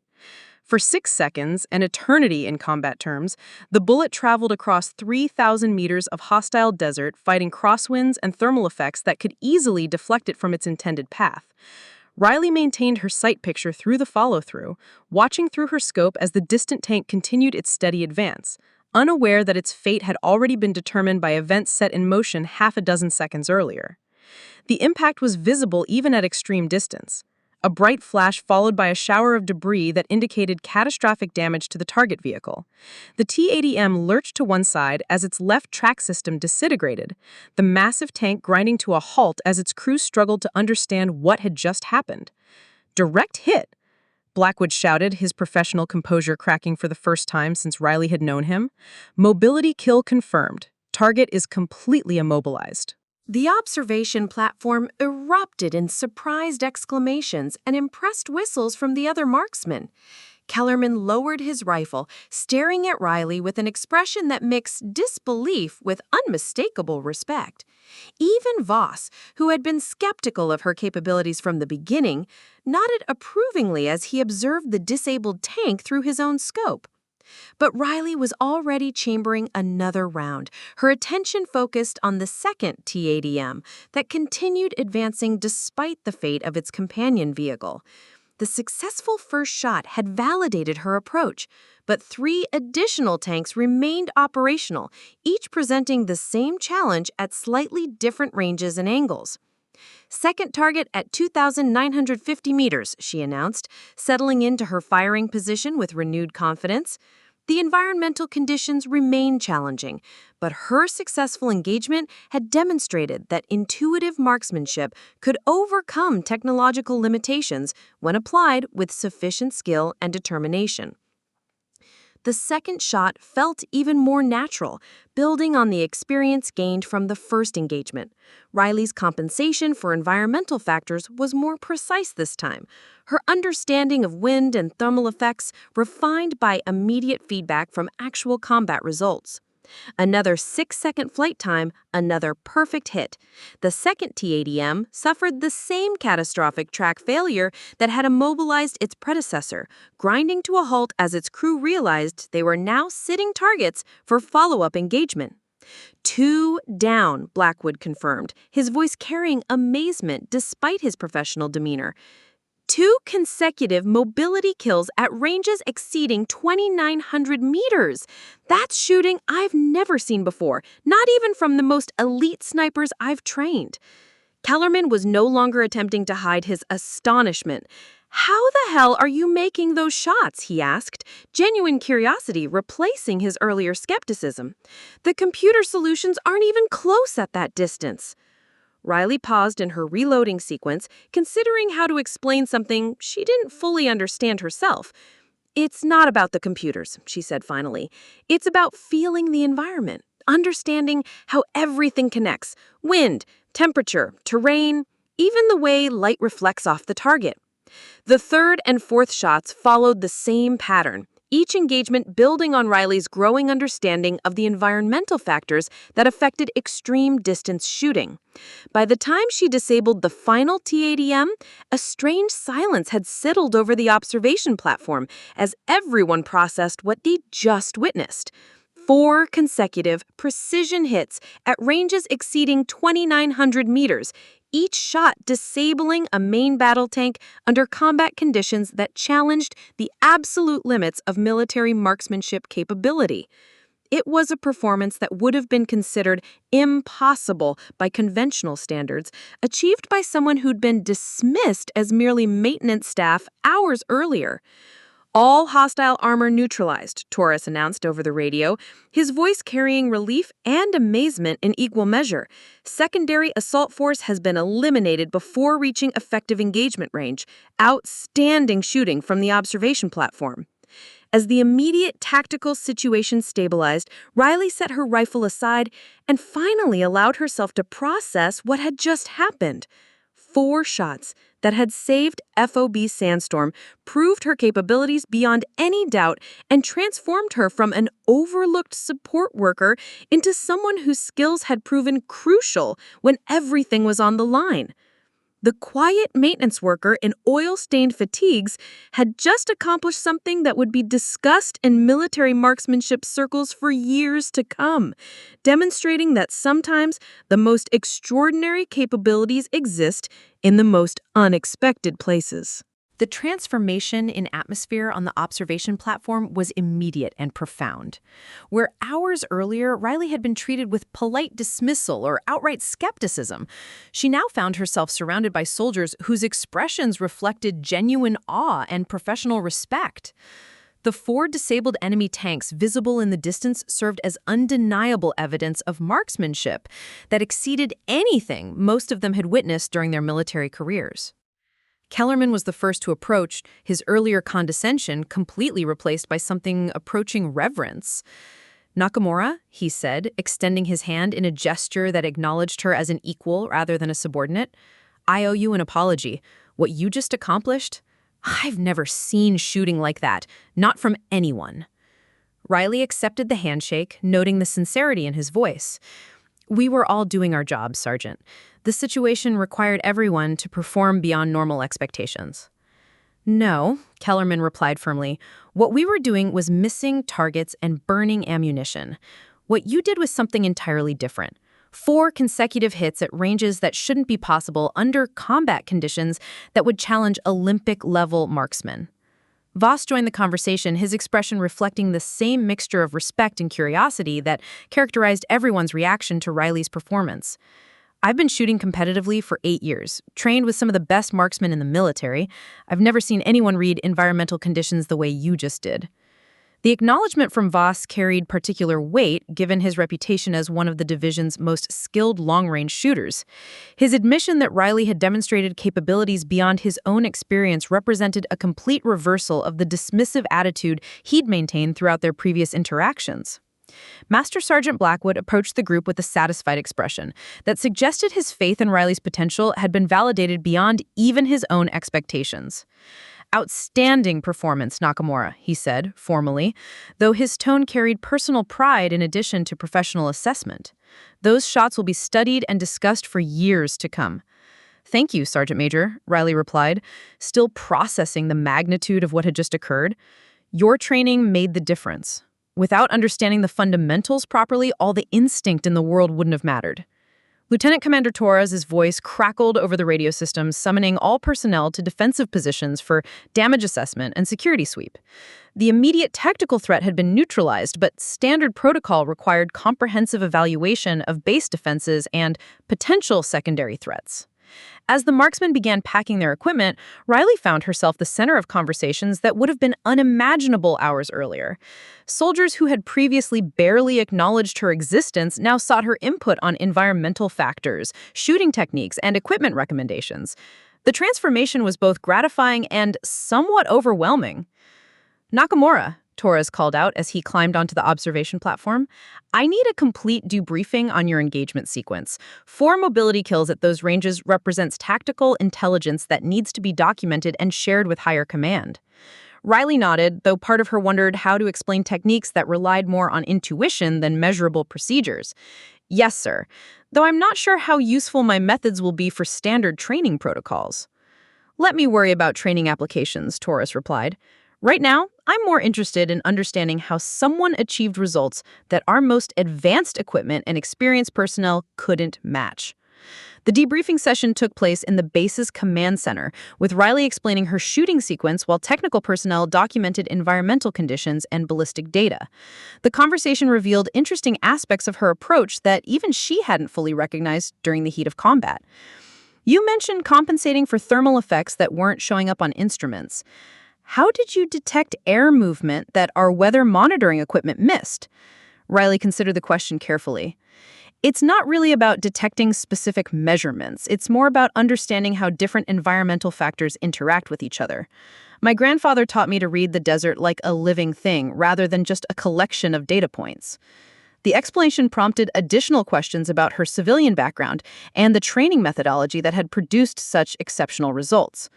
For 6 seconds, an eternity in combat terms, the bullet traveled across 3,000 meters of hostile desert, fighting crosswinds and thermal effects that could easily deflect it from its intended path. Riley maintained her sight picture through the follow-through, watching through her scope as the distant tank continued its steady advance, unaware that its fate had already been determined by events set in motion half a dozen seconds earlier. The impact was visible even at extreme distance. A bright flash followed by a shower of debris that indicated catastrophic damage to the target vehicle. The T-80M lurched to one side as its left track system disintegrated, the massive tank grinding to a halt as its crew struggled to understand what had just happened. "Direct hit!" Blackwood shouted, his professional composure cracking for the first time since Riley had known him. "Mobility kill confirmed. Target is completely immobilized." The observation platform erupted in surprised exclamations and impressed whistles from the other marksmen. Kellerman lowered his rifle, staring at Riley with an expression that mixed disbelief with unmistakable respect. Even Voss, who had been skeptical of her capabilities from the beginning, nodded approvingly as he observed the disabled tank through his own scope. But Riley was already chambering another round, her attention focused on the second T-80M that continued advancing despite the fate of its companion vehicle. The successful first shot had validated her approach, but 3 additional tanks remained operational, each presenting the same challenge at slightly different ranges and angles. "Second target at 2,950 meters, she announced, settling into her firing position with renewed confidence. The environmental conditions remained challenging, but her successful engagement had demonstrated that intuitive marksmanship could overcome technological limitations when applied with sufficient skill and determination. The second shot felt even more natural, building on the experience gained from the first engagement. Riley's compensation for environmental factors was more precise this time, her understanding of wind and thermal effects refined by immediate feedback from actual combat results. Another 6-second flight time, another perfect hit. The second T-80M suffered the same catastrophic track failure that had immobilized its predecessor, grinding to a halt as its crew realized they were now sitting targets for follow-up engagement. 2 down, Blackwood confirmed, his voice carrying amazement despite his professional demeanor. 2 consecutive mobility kills at ranges exceeding 2,900 meters. That's shooting I've never seen before, not even from the most elite snipers I've trained. Kellerman was no longer attempting to hide his astonishment. "How the hell are you making those shots?" he asked, genuine curiosity replacing his earlier skepticism. "The computer solutions aren't even close at that distance." Riley paused in her reloading sequence, considering how to explain something she didn't fully understand herself. "It's not about the computers," she said finally. "It's about feeling the environment, understanding how everything connects. Wind, temperature, terrain, even the way light reflects off the target." The third and fourth shots followed the same pattern, each engagement building on Riley's growing understanding of the environmental factors that affected extreme distance shooting. By the time she disabled the final T-80M, a strange silence had settled over the observation platform as everyone processed what they'd just witnessed. 4 consecutive precision hits at ranges exceeding 2,900 meters, each shot disabling a main battle tank under combat conditions that challenged the absolute limits of military marksmanship capability. It was a performance that would have been considered impossible by conventional standards, achieved by someone who'd been dismissed as merely maintenance staff hours earlier. "All hostile armor neutralized," Torres announced over the radio, his voice carrying relief and amazement in equal measure. "Secondary assault force has been eliminated before reaching effective engagement range. Outstanding shooting from the observation platform." As the immediate tactical situation stabilized, Riley set her rifle aside and finally allowed herself to process what had just happened. 4 shots that had saved FOB Sandstorm proved her capabilities beyond any doubt and transformed her from an overlooked support worker into someone whose skills had proven crucial when everything was on the line. The quiet maintenance worker in oil-stained fatigues had just accomplished something that would be discussed in military marksmanship circles for years to come, demonstrating that sometimes the most extraordinary capabilities exist in the most unexpected places. The transformation in atmosphere on the observation platform was immediate and profound. Where hours earlier, Riley had been treated with polite dismissal or outright skepticism, she now found herself surrounded by soldiers whose expressions reflected genuine awe and professional respect. The 4 disabled enemy tanks visible in the distance served as undeniable evidence of marksmanship that exceeded anything most of them had witnessed during their military careers. Kellerman was the first to approach, his earlier condescension completely replaced by something approaching reverence. "Nakamura," he said, extending his hand in a gesture that acknowledged her as an equal rather than a subordinate, "I owe you an apology. What you just accomplished, I've never seen shooting like that, not from anyone. Riley accepted the handshake, noting the sincerity in his voice. We were all doing our jobs, Sergeant. The situation required everyone to perform beyond normal expectations. No, Kellerman replied firmly. What we were doing was missing targets and burning ammunition. What you did was something entirely different. 4 consecutive hits at ranges that shouldn't be possible under combat conditions that would challenge Olympic-level marksmen. Voss joined the conversation, his expression reflecting the same mixture of respect and curiosity that characterized everyone's reaction to Riley's performance. I've been shooting competitively for 8 years, trained with some of the best marksmen in the military. I've never seen anyone read environmental conditions the way you just did. The acknowledgement from Voss carried particular weight, given his reputation as one of the division's most skilled long-range shooters. His admission that Riley had demonstrated capabilities beyond his own experience represented a complete reversal of the dismissive attitude he'd maintained throughout their previous interactions. Master Sergeant Blackwood approached the group with a satisfied expression that suggested his faith in Riley's potential had been validated beyond even his own expectations. Outstanding performance, Nakamura, he said, formally, though his tone carried personal pride in addition to professional assessment. Those shots will be studied and discussed for years to come. Thank you, Sergeant Major, Riley replied, still processing the magnitude of what had just occurred. Your training made the difference. Without understanding the fundamentals properly, all the instinct in the world wouldn't have mattered. Lieutenant Commander Torres' voice crackled over the radio system, summoning all personnel to defensive positions for damage assessment and security sweep. The immediate tactical threat had been neutralized, but standard protocol required comprehensive evaluation of base defenses and potential secondary threats. As the marksmen began packing their equipment, Riley found herself the center of conversations that would have been unimaginable hours earlier. Soldiers who had previously barely acknowledged her existence now sought her input on environmental factors, shooting techniques, and equipment recommendations. The transformation was both gratifying and somewhat overwhelming. Nakamura, Torres called out as he climbed onto the observation platform. I need a complete debriefing on your engagement sequence. 4 mobility kills at those ranges represents tactical intelligence that needs to be documented and shared with higher command. Riley nodded, though part of her wondered how to explain techniques that relied more on intuition than measurable procedures. Yes, sir, though I'm not sure how useful my methods will be for standard training protocols. Let me worry about training applications, Torres replied. Right now, I'm more interested in understanding how someone achieved results that our most advanced equipment and experienced personnel couldn't match. The debriefing session took place in the base's command center, with Riley explaining her shooting sequence while technical personnel documented environmental conditions and ballistic data. The conversation revealed interesting aspects of her approach that even she hadn't fully recognized during the heat of combat. You mentioned compensating for thermal effects that weren't showing up on instruments. How did you detect air movement that our weather monitoring equipment missed? Riley considered the question carefully. It's not really about detecting specific measurements. It's more about understanding how different environmental factors interact with each other. My grandfather taught me to read the desert like a living thing rather than just a collection of data points. The explanation prompted additional questions about her civilian background and the training methodology that had produced such exceptional results.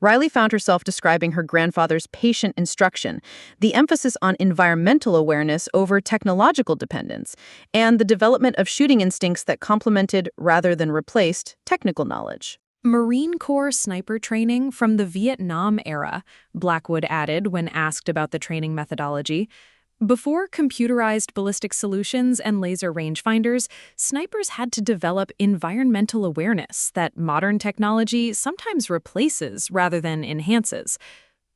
Riley found herself describing her grandfather's patient instruction, the emphasis on environmental awareness over technological dependence, and the development of shooting instincts that complemented rather than replaced technical knowledge. Marine Corps sniper training from the Vietnam era, Blackwood added when asked about the training methodology. Before computerized ballistic solutions and laser rangefinders, snipers had to develop environmental awareness that modern technology sometimes replaces rather than enhances.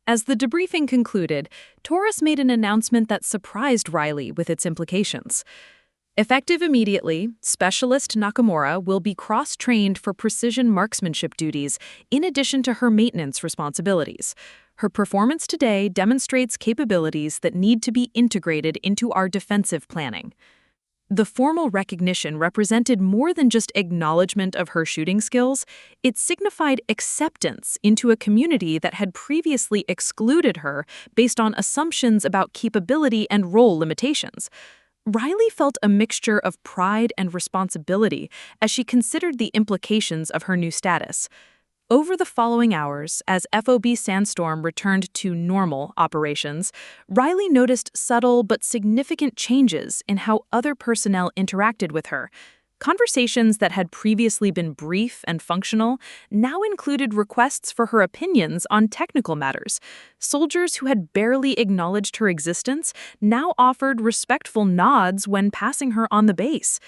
As the debriefing concluded, Torres made an announcement that surprised Riley with its implications. Effective immediately, Specialist Nakamura will be cross-trained for precision marksmanship duties in addition to her maintenance responsibilities. Her performance today demonstrates capabilities that need to be integrated into our defensive planning. The formal recognition represented more than just acknowledgement of her shooting skills. It signified acceptance into a community that had previously excluded her based on assumptions about capability and role limitations. Riley felt a mixture of pride and responsibility as she considered the implications of her new status. Over the following hours, as FOB Sandstorm returned to normal operations, Riley noticed subtle but significant changes in how other personnel interacted with her. Conversations that had previously been brief and functional now included requests for her opinions on technical matters. Soldiers who had barely acknowledged her existence now offered respectful nods when passing her on the base.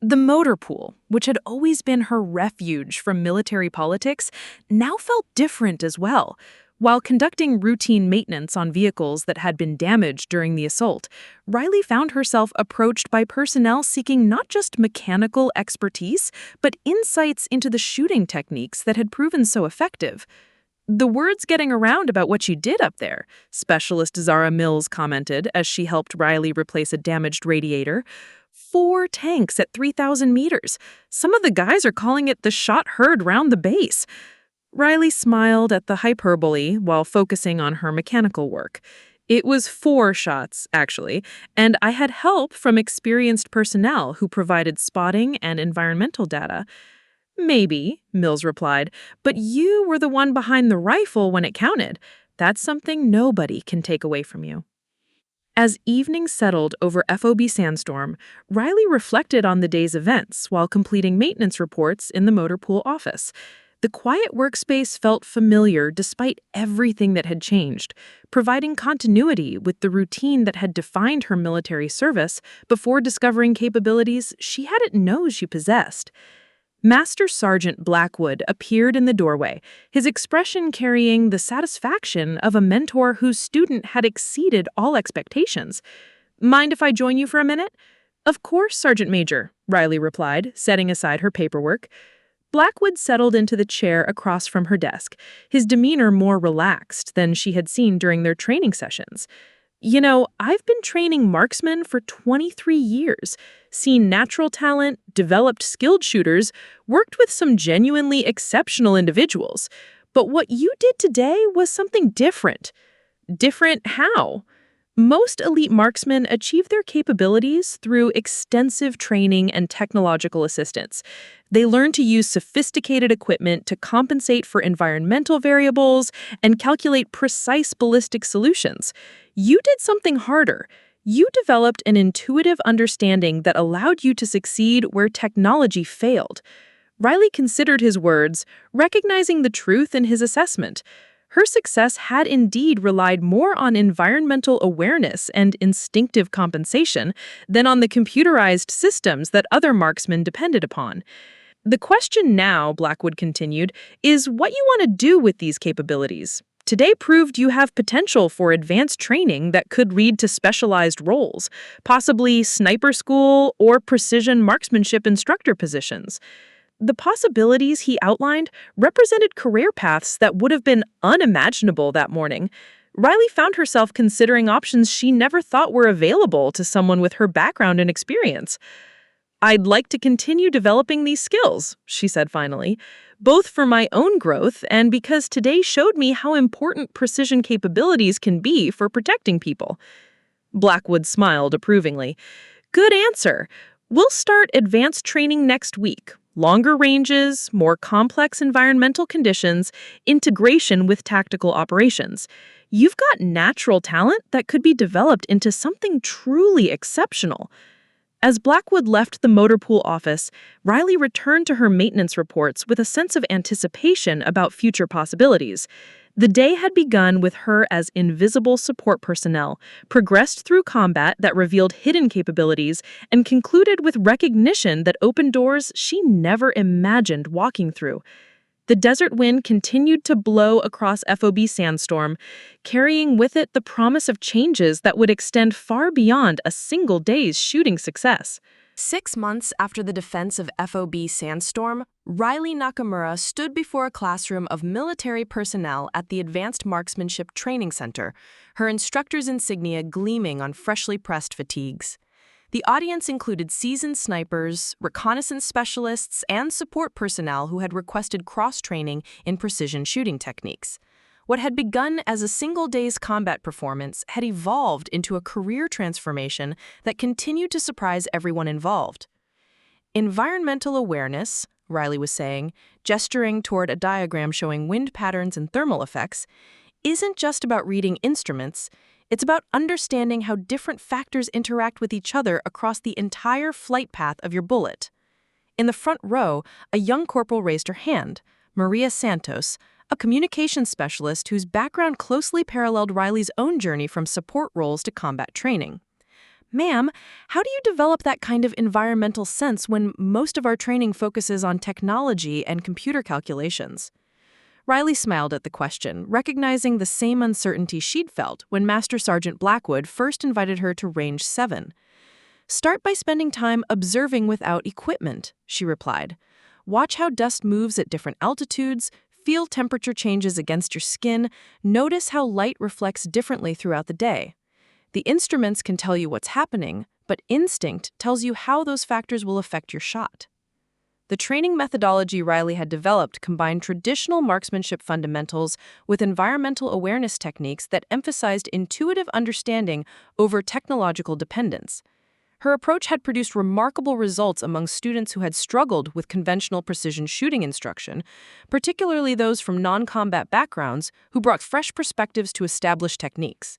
The motor pool, which had always been her refuge from military politics, now felt different as well. While conducting routine maintenance on vehicles that had been damaged during the assault, Riley found herself approached by personnel seeking not just mechanical expertise, but insights into the shooting techniques that had proven so effective. "The word's getting around about what you did up there," Specialist Zara Mills commented as she helped Riley replace a damaged radiator. 4 tanks at 3,000 meters. Some of the guys are calling it the shot heard round the base. Riley smiled at the hyperbole while focusing on her mechanical work. "It was 4 shots, actually, and I had help from experienced personnel who provided spotting and environmental data." "Maybe," Mills replied, "but you were the one behind the rifle when it counted. That's something nobody can take away from you." As evening settled over FOB Sandstorm, Riley reflected on the day's events while completing maintenance reports in the motor pool office. The quiet workspace felt familiar despite everything that had changed, providing continuity with the routine that had defined her military service before discovering capabilities she hadn't known she possessed. Master Sergeant Blackwood appeared in the doorway, his expression carrying the satisfaction of a mentor whose student had exceeded all expectations. "Mind if I join you for a minute?" "Of course, Sergeant Major," Riley replied, setting aside her paperwork. Blackwood settled into the chair across from her desk, his demeanor more relaxed than she had seen during their training sessions. "You know, I've been training marksmen for 23 years, seen natural talent, developed skilled shooters, worked with some genuinely exceptional individuals. But what you did today was something different." "Different how?" "Most elite marksmen achieve their capabilities through extensive training and technological assistance. They learn to use sophisticated equipment to compensate for environmental variables and calculate precise ballistic solutions. You did something harder. You developed an intuitive understanding that allowed you to succeed where technology failed." Riley considered his words, recognizing the truth in his assessment. Her success had indeed relied more on environmental awareness and instinctive compensation than on the computerized systems that other marksmen depended upon. "The question now," Blackwood continued, "is what you want to do with these capabilities. Today proved you have potential for advanced training that could lead to specialized roles, possibly sniper school or precision marksmanship instructor positions." The possibilities he outlined represented career paths that would have been unimaginable that morning. Riley found herself considering options she never thought were available to someone with her background and experience. "I'd like to continue developing these skills," she said finally, "both for my own growth and because today showed me how important precision capabilities can be for protecting people." Blackwood smiled approvingly. "Good answer. We'll start advanced training next week. Longer ranges, more complex environmental conditions, integration with tactical operations. You've got natural talent that could be developed into something truly exceptional." As Blackwood left the motor pool office, Riley returned to her maintenance reports with a sense of anticipation about future possibilities. The day had begun with her as invisible support personnel, progressed through combat that revealed hidden capabilities, and concluded with recognition that opened doors she never imagined walking through. The desert wind continued to blow across FOB Sandstorm, carrying with it the promise of changes that would extend far beyond a single day's shooting success. 6 months after the defense of FOB Sandstorm, Riley Nakamura stood before a classroom of military personnel at the Advanced Marksmanship Training Center, her instructor's insignia gleaming on freshly pressed fatigues. The audience included seasoned snipers, reconnaissance specialists, and support personnel who had requested cross-training in precision shooting techniques. What had begun as a single day's combat performance had evolved into a career transformation that continued to surprise everyone involved. Environmental awareness, Riley was saying, gesturing toward a diagram showing wind patterns and thermal effects, isn't just about reading instruments. It's about understanding how different factors interact with each other across the entire flight path of your bullet. In the front row, a young corporal raised her hand, Maria Santos, a communications specialist whose background closely paralleled Riley's own journey from support roles to combat training. "Ma'am, how do you develop that kind of environmental sense when most of our training focuses on technology and computer calculations?" Riley smiled at the question, recognizing the same uncertainty she'd felt when Master Sergeant Blackwood first invited her to Range 7. "Start by spending time observing without equipment," she replied. "Watch how dust moves at different altitudes, feel temperature changes against your skin, notice how light reflects differently throughout the day. The instruments can tell you what's happening, but instinct tells you how those factors will affect your shot." The training methodology Riley had developed combined traditional marksmanship fundamentals with environmental awareness techniques that emphasized intuitive understanding over technological dependence. Her approach had produced remarkable results among students who had struggled with conventional precision shooting instruction, particularly those from non-combat backgrounds who brought fresh perspectives to established techniques.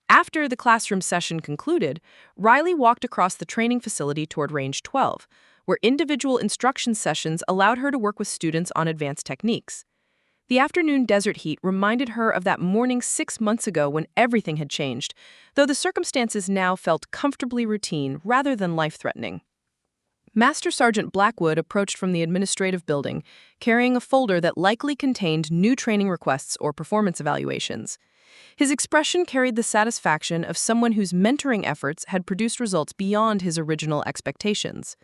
After the classroom session concluded, Riley walked across the training facility toward Range 12, where individual instruction sessions allowed her to work with students on advanced techniques. The afternoon desert heat reminded her of that morning 6 months ago when everything had changed, though the circumstances now felt comfortably routine rather than life-threatening. Master Sergeant Blackwood approached from the administrative building, carrying a folder that likely contained new training requests or performance evaluations. His expression carried the satisfaction of someone whose mentoring efforts had produced results beyond his original expectations.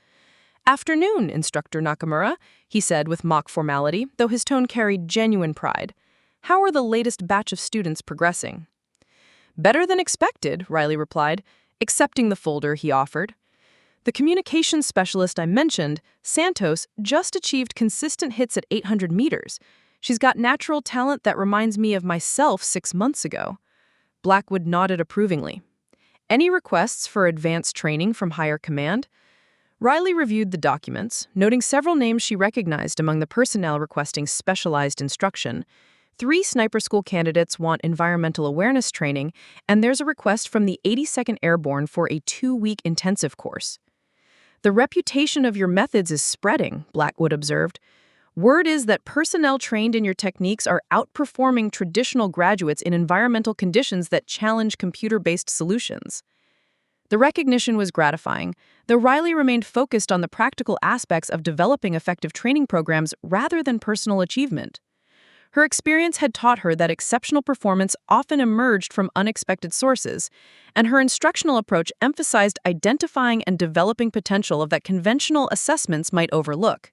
"Afternoon, Instructor Nakamura," he said with mock formality, though his tone carried genuine pride. "How are the latest batch of students progressing?" "Better than expected," Riley replied, accepting the folder he offered. "The communications specialist I mentioned, Santos, just achieved consistent hits at 800 meters. She's got natural talent that reminds me of myself 6 months ago." Blackwood nodded approvingly. "Any requests for advanced training from higher command?" Riley reviewed the documents, noting several names she recognized among the personnel requesting specialized instruction. 3 sniper school candidates want environmental awareness training, and there's a request from the 82nd Airborne for a 2-week intensive course. "The reputation of your methods is spreading," Blackwood observed. "Word is that personnel trained in your techniques are outperforming traditional graduates in environmental conditions that challenge computer-based solutions." The recognition was gratifying, though Riley remained focused on the practical aspects of developing effective training programs rather than personal achievement. Her experience had taught her that exceptional performance often emerged from unexpected sources, and her instructional approach emphasized identifying and developing potential that conventional assessments might overlook.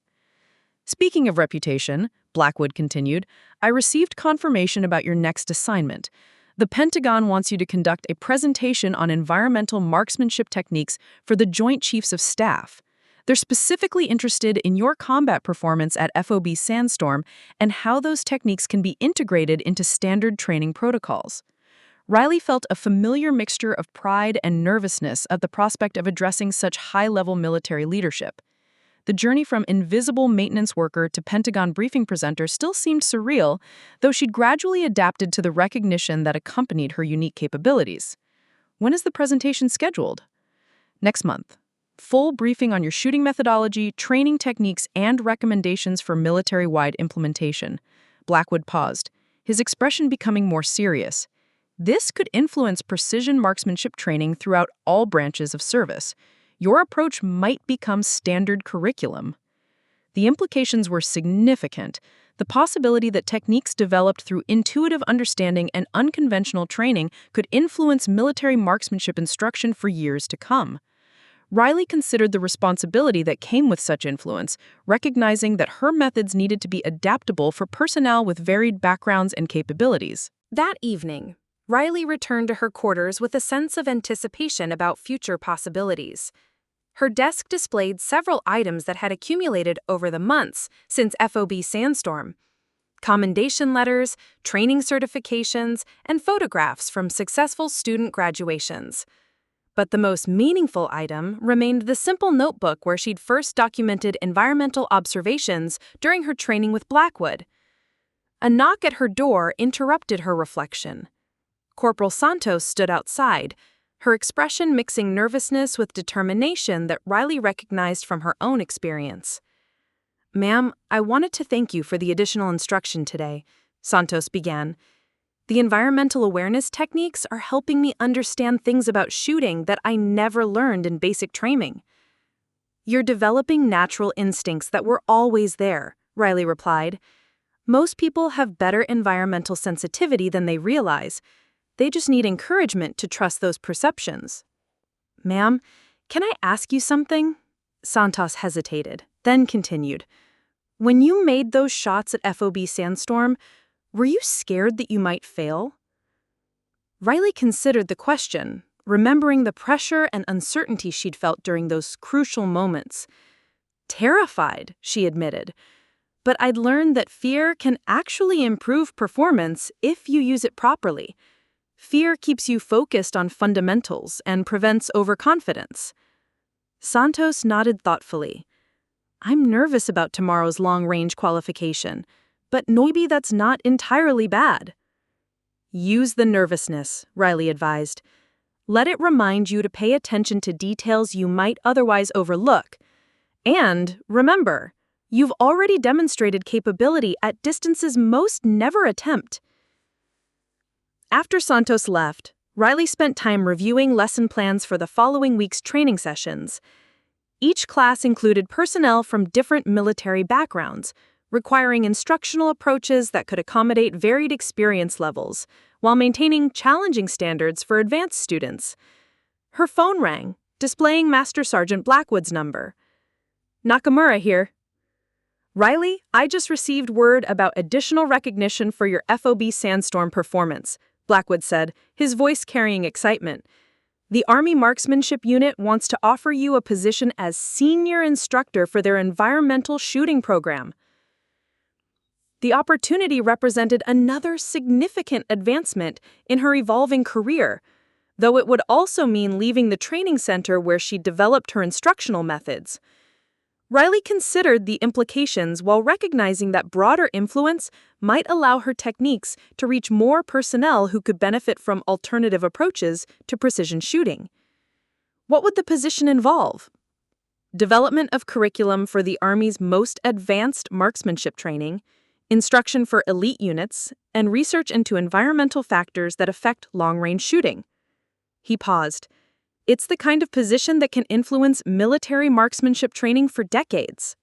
"Speaking of reputation," Blackwood continued, "I received confirmation about your next assignment. The Pentagon wants you to conduct a presentation on environmental marksmanship techniques for the Joint Chiefs of Staff. They're specifically interested in your combat performance at FOB Sandstorm and how those techniques can be integrated into standard training protocols." Riley felt a familiar mixture of pride and nervousness at the prospect of addressing such high-level military leadership. The journey from invisible maintenance worker to Pentagon briefing presenter still seemed surreal, though she'd gradually adapted to the recognition that accompanied her unique capabilities. "When is the presentation scheduled?" "Next month. Full briefing on your shooting methodology, training techniques, and recommendations for military-wide implementation." Blackwood paused, his expression becoming more serious. "This could influence precision marksmanship training throughout all branches of service. Your approach might become standard curriculum." The implications were significant. The possibility that techniques developed through intuitive understanding and unconventional training could influence military marksmanship instruction for years to come. Riley considered the responsibility that came with such influence, recognizing that her methods needed to be adaptable for personnel with varied backgrounds and capabilities. That evening, Riley returned to her quarters with a sense of anticipation about future possibilities. Her desk displayed several items that had accumulated over the months since FOB Sandstorm: commendation letters, training certifications, and photographs from successful student graduations. But the most meaningful item remained the simple notebook where she'd first documented environmental observations during her training with Blackwood. A knock at her door interrupted her reflection. Corporal Santos stood outside, her expression mixing nervousness with determination that Riley recognized from her own experience. "Ma'am, I wanted to thank you for the additional instruction today," Santos began. "The environmental awareness techniques are helping me understand things about shooting that I never learned in basic training." "You're developing natural instincts that were always there," Riley replied. "Most people have better environmental sensitivity than they realize. They just need encouragement to trust those perceptions." "Ma'am, can I ask you something?" Santos hesitated, then continued. "When you made those shots at FOB Sandstorm, were you scared that you might fail?" Riley considered the question, remembering the pressure and uncertainty she'd felt during those crucial moments. "Terrified," she admitted. "But I'd learned that fear can actually improve performance if you use it properly. Fear keeps you focused on fundamentals and prevents overconfidence." Santos nodded thoughtfully. "I'm nervous about tomorrow's long-range qualification, but maybe that's not entirely bad." "Use the nervousness," Riley advised. "Let it remind you to pay attention to details you might otherwise overlook. And remember, you've already demonstrated capability at distances most never attempt." After Santos left, Riley spent time reviewing lesson plans for the following week's training sessions. Each class included personnel from different military backgrounds, requiring instructional approaches that could accommodate varied experience levels, while maintaining challenging standards for advanced students. Her phone rang, displaying Master Sergeant Blackwood's number. "Nakamura here." "Riley, I just received word about additional recognition for your FOB Sandstorm performance," Blackwood said, his voice carrying excitement. "The Army Marksmanship Unit wants to offer you a position as senior instructor for their environmental shooting program." The opportunity represented another significant advancement in her evolving career, though it would also mean leaving the training center where she developed her instructional methods. Riley considered the implications while recognizing that broader influence might allow her techniques to reach more personnel who could benefit from alternative approaches to precision shooting. What would the position involve? Development of curriculum for the Army's most advanced marksmanship training, instruction for elite units, and research into environmental factors that affect long-range shooting. He paused. It's the kind of position that can influence military marksmanship training for decades.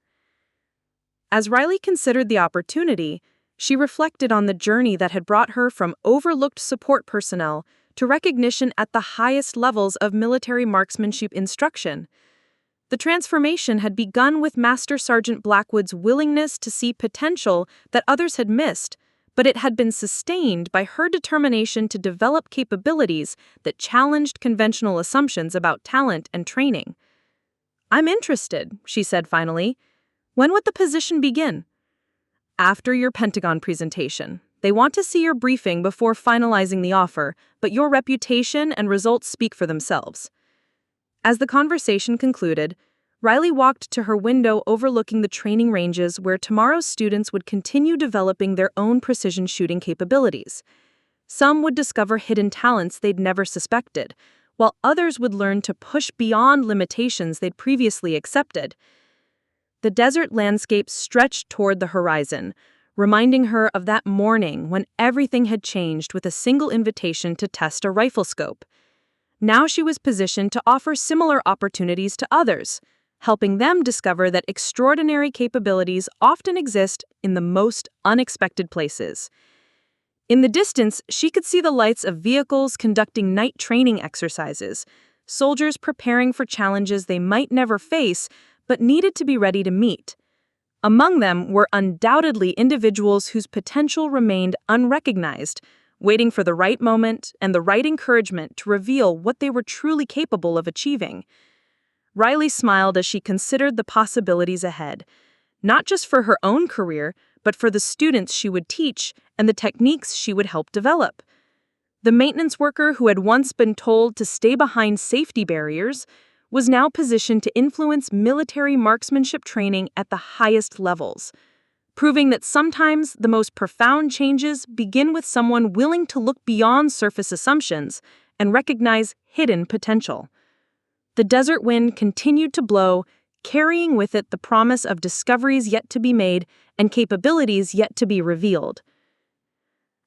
As Riley considered the opportunity, she reflected on the journey that had brought her from overlooked support personnel to recognition at the highest levels of military marksmanship instruction. The transformation had begun with Master Sergeant Blackwood's willingness to see potential that others had missed, but it had been sustained by her determination to develop capabilities that challenged conventional assumptions about talent and training. "I'm interested," she said finally. "When would the position begin?" "After your Pentagon presentation. They want to see your briefing before finalizing the offer, but your reputation and results speak for themselves." As the conversation concluded, Riley walked to her window overlooking the training ranges where tomorrow's students would continue developing their own precision shooting capabilities. Some would discover hidden talents they'd never suspected, while others would learn to push beyond limitations they'd previously accepted. The desert landscape stretched toward the horizon, reminding her of that morning when everything had changed with a single invitation to test a rifle scope. Now she was positioned to offer similar opportunities to others, helping them discover that extraordinary capabilities often exist in the most unexpected places. In the distance, she could see the lights of vehicles conducting night training exercises, soldiers preparing for challenges they might never face but needed to be ready to meet. Among them were undoubtedly individuals whose potential remained unrecognized, waiting for the right moment and the right encouragement to reveal what they were truly capable of achieving. Riley smiled as she considered the possibilities ahead, not just for her own career, but for the students she would teach and the techniques she would help develop. The maintenance worker who had once been told to stay behind safety barriers was now positioned to influence military marksmanship training at the highest levels, proving that sometimes the most profound changes begin with someone willing to look beyond surface assumptions and recognize hidden potential. The desert wind continued to blow, carrying with it the promise of discoveries yet to be made and capabilities yet to be revealed.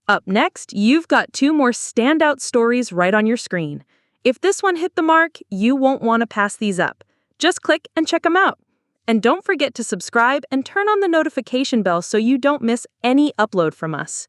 Up next, you've got two more standout stories right on your screen. If this one hit the mark, you won't want to pass these up. Just click and check them out. And don't forget to subscribe and turn on the notification bell so you don't miss any upload from us.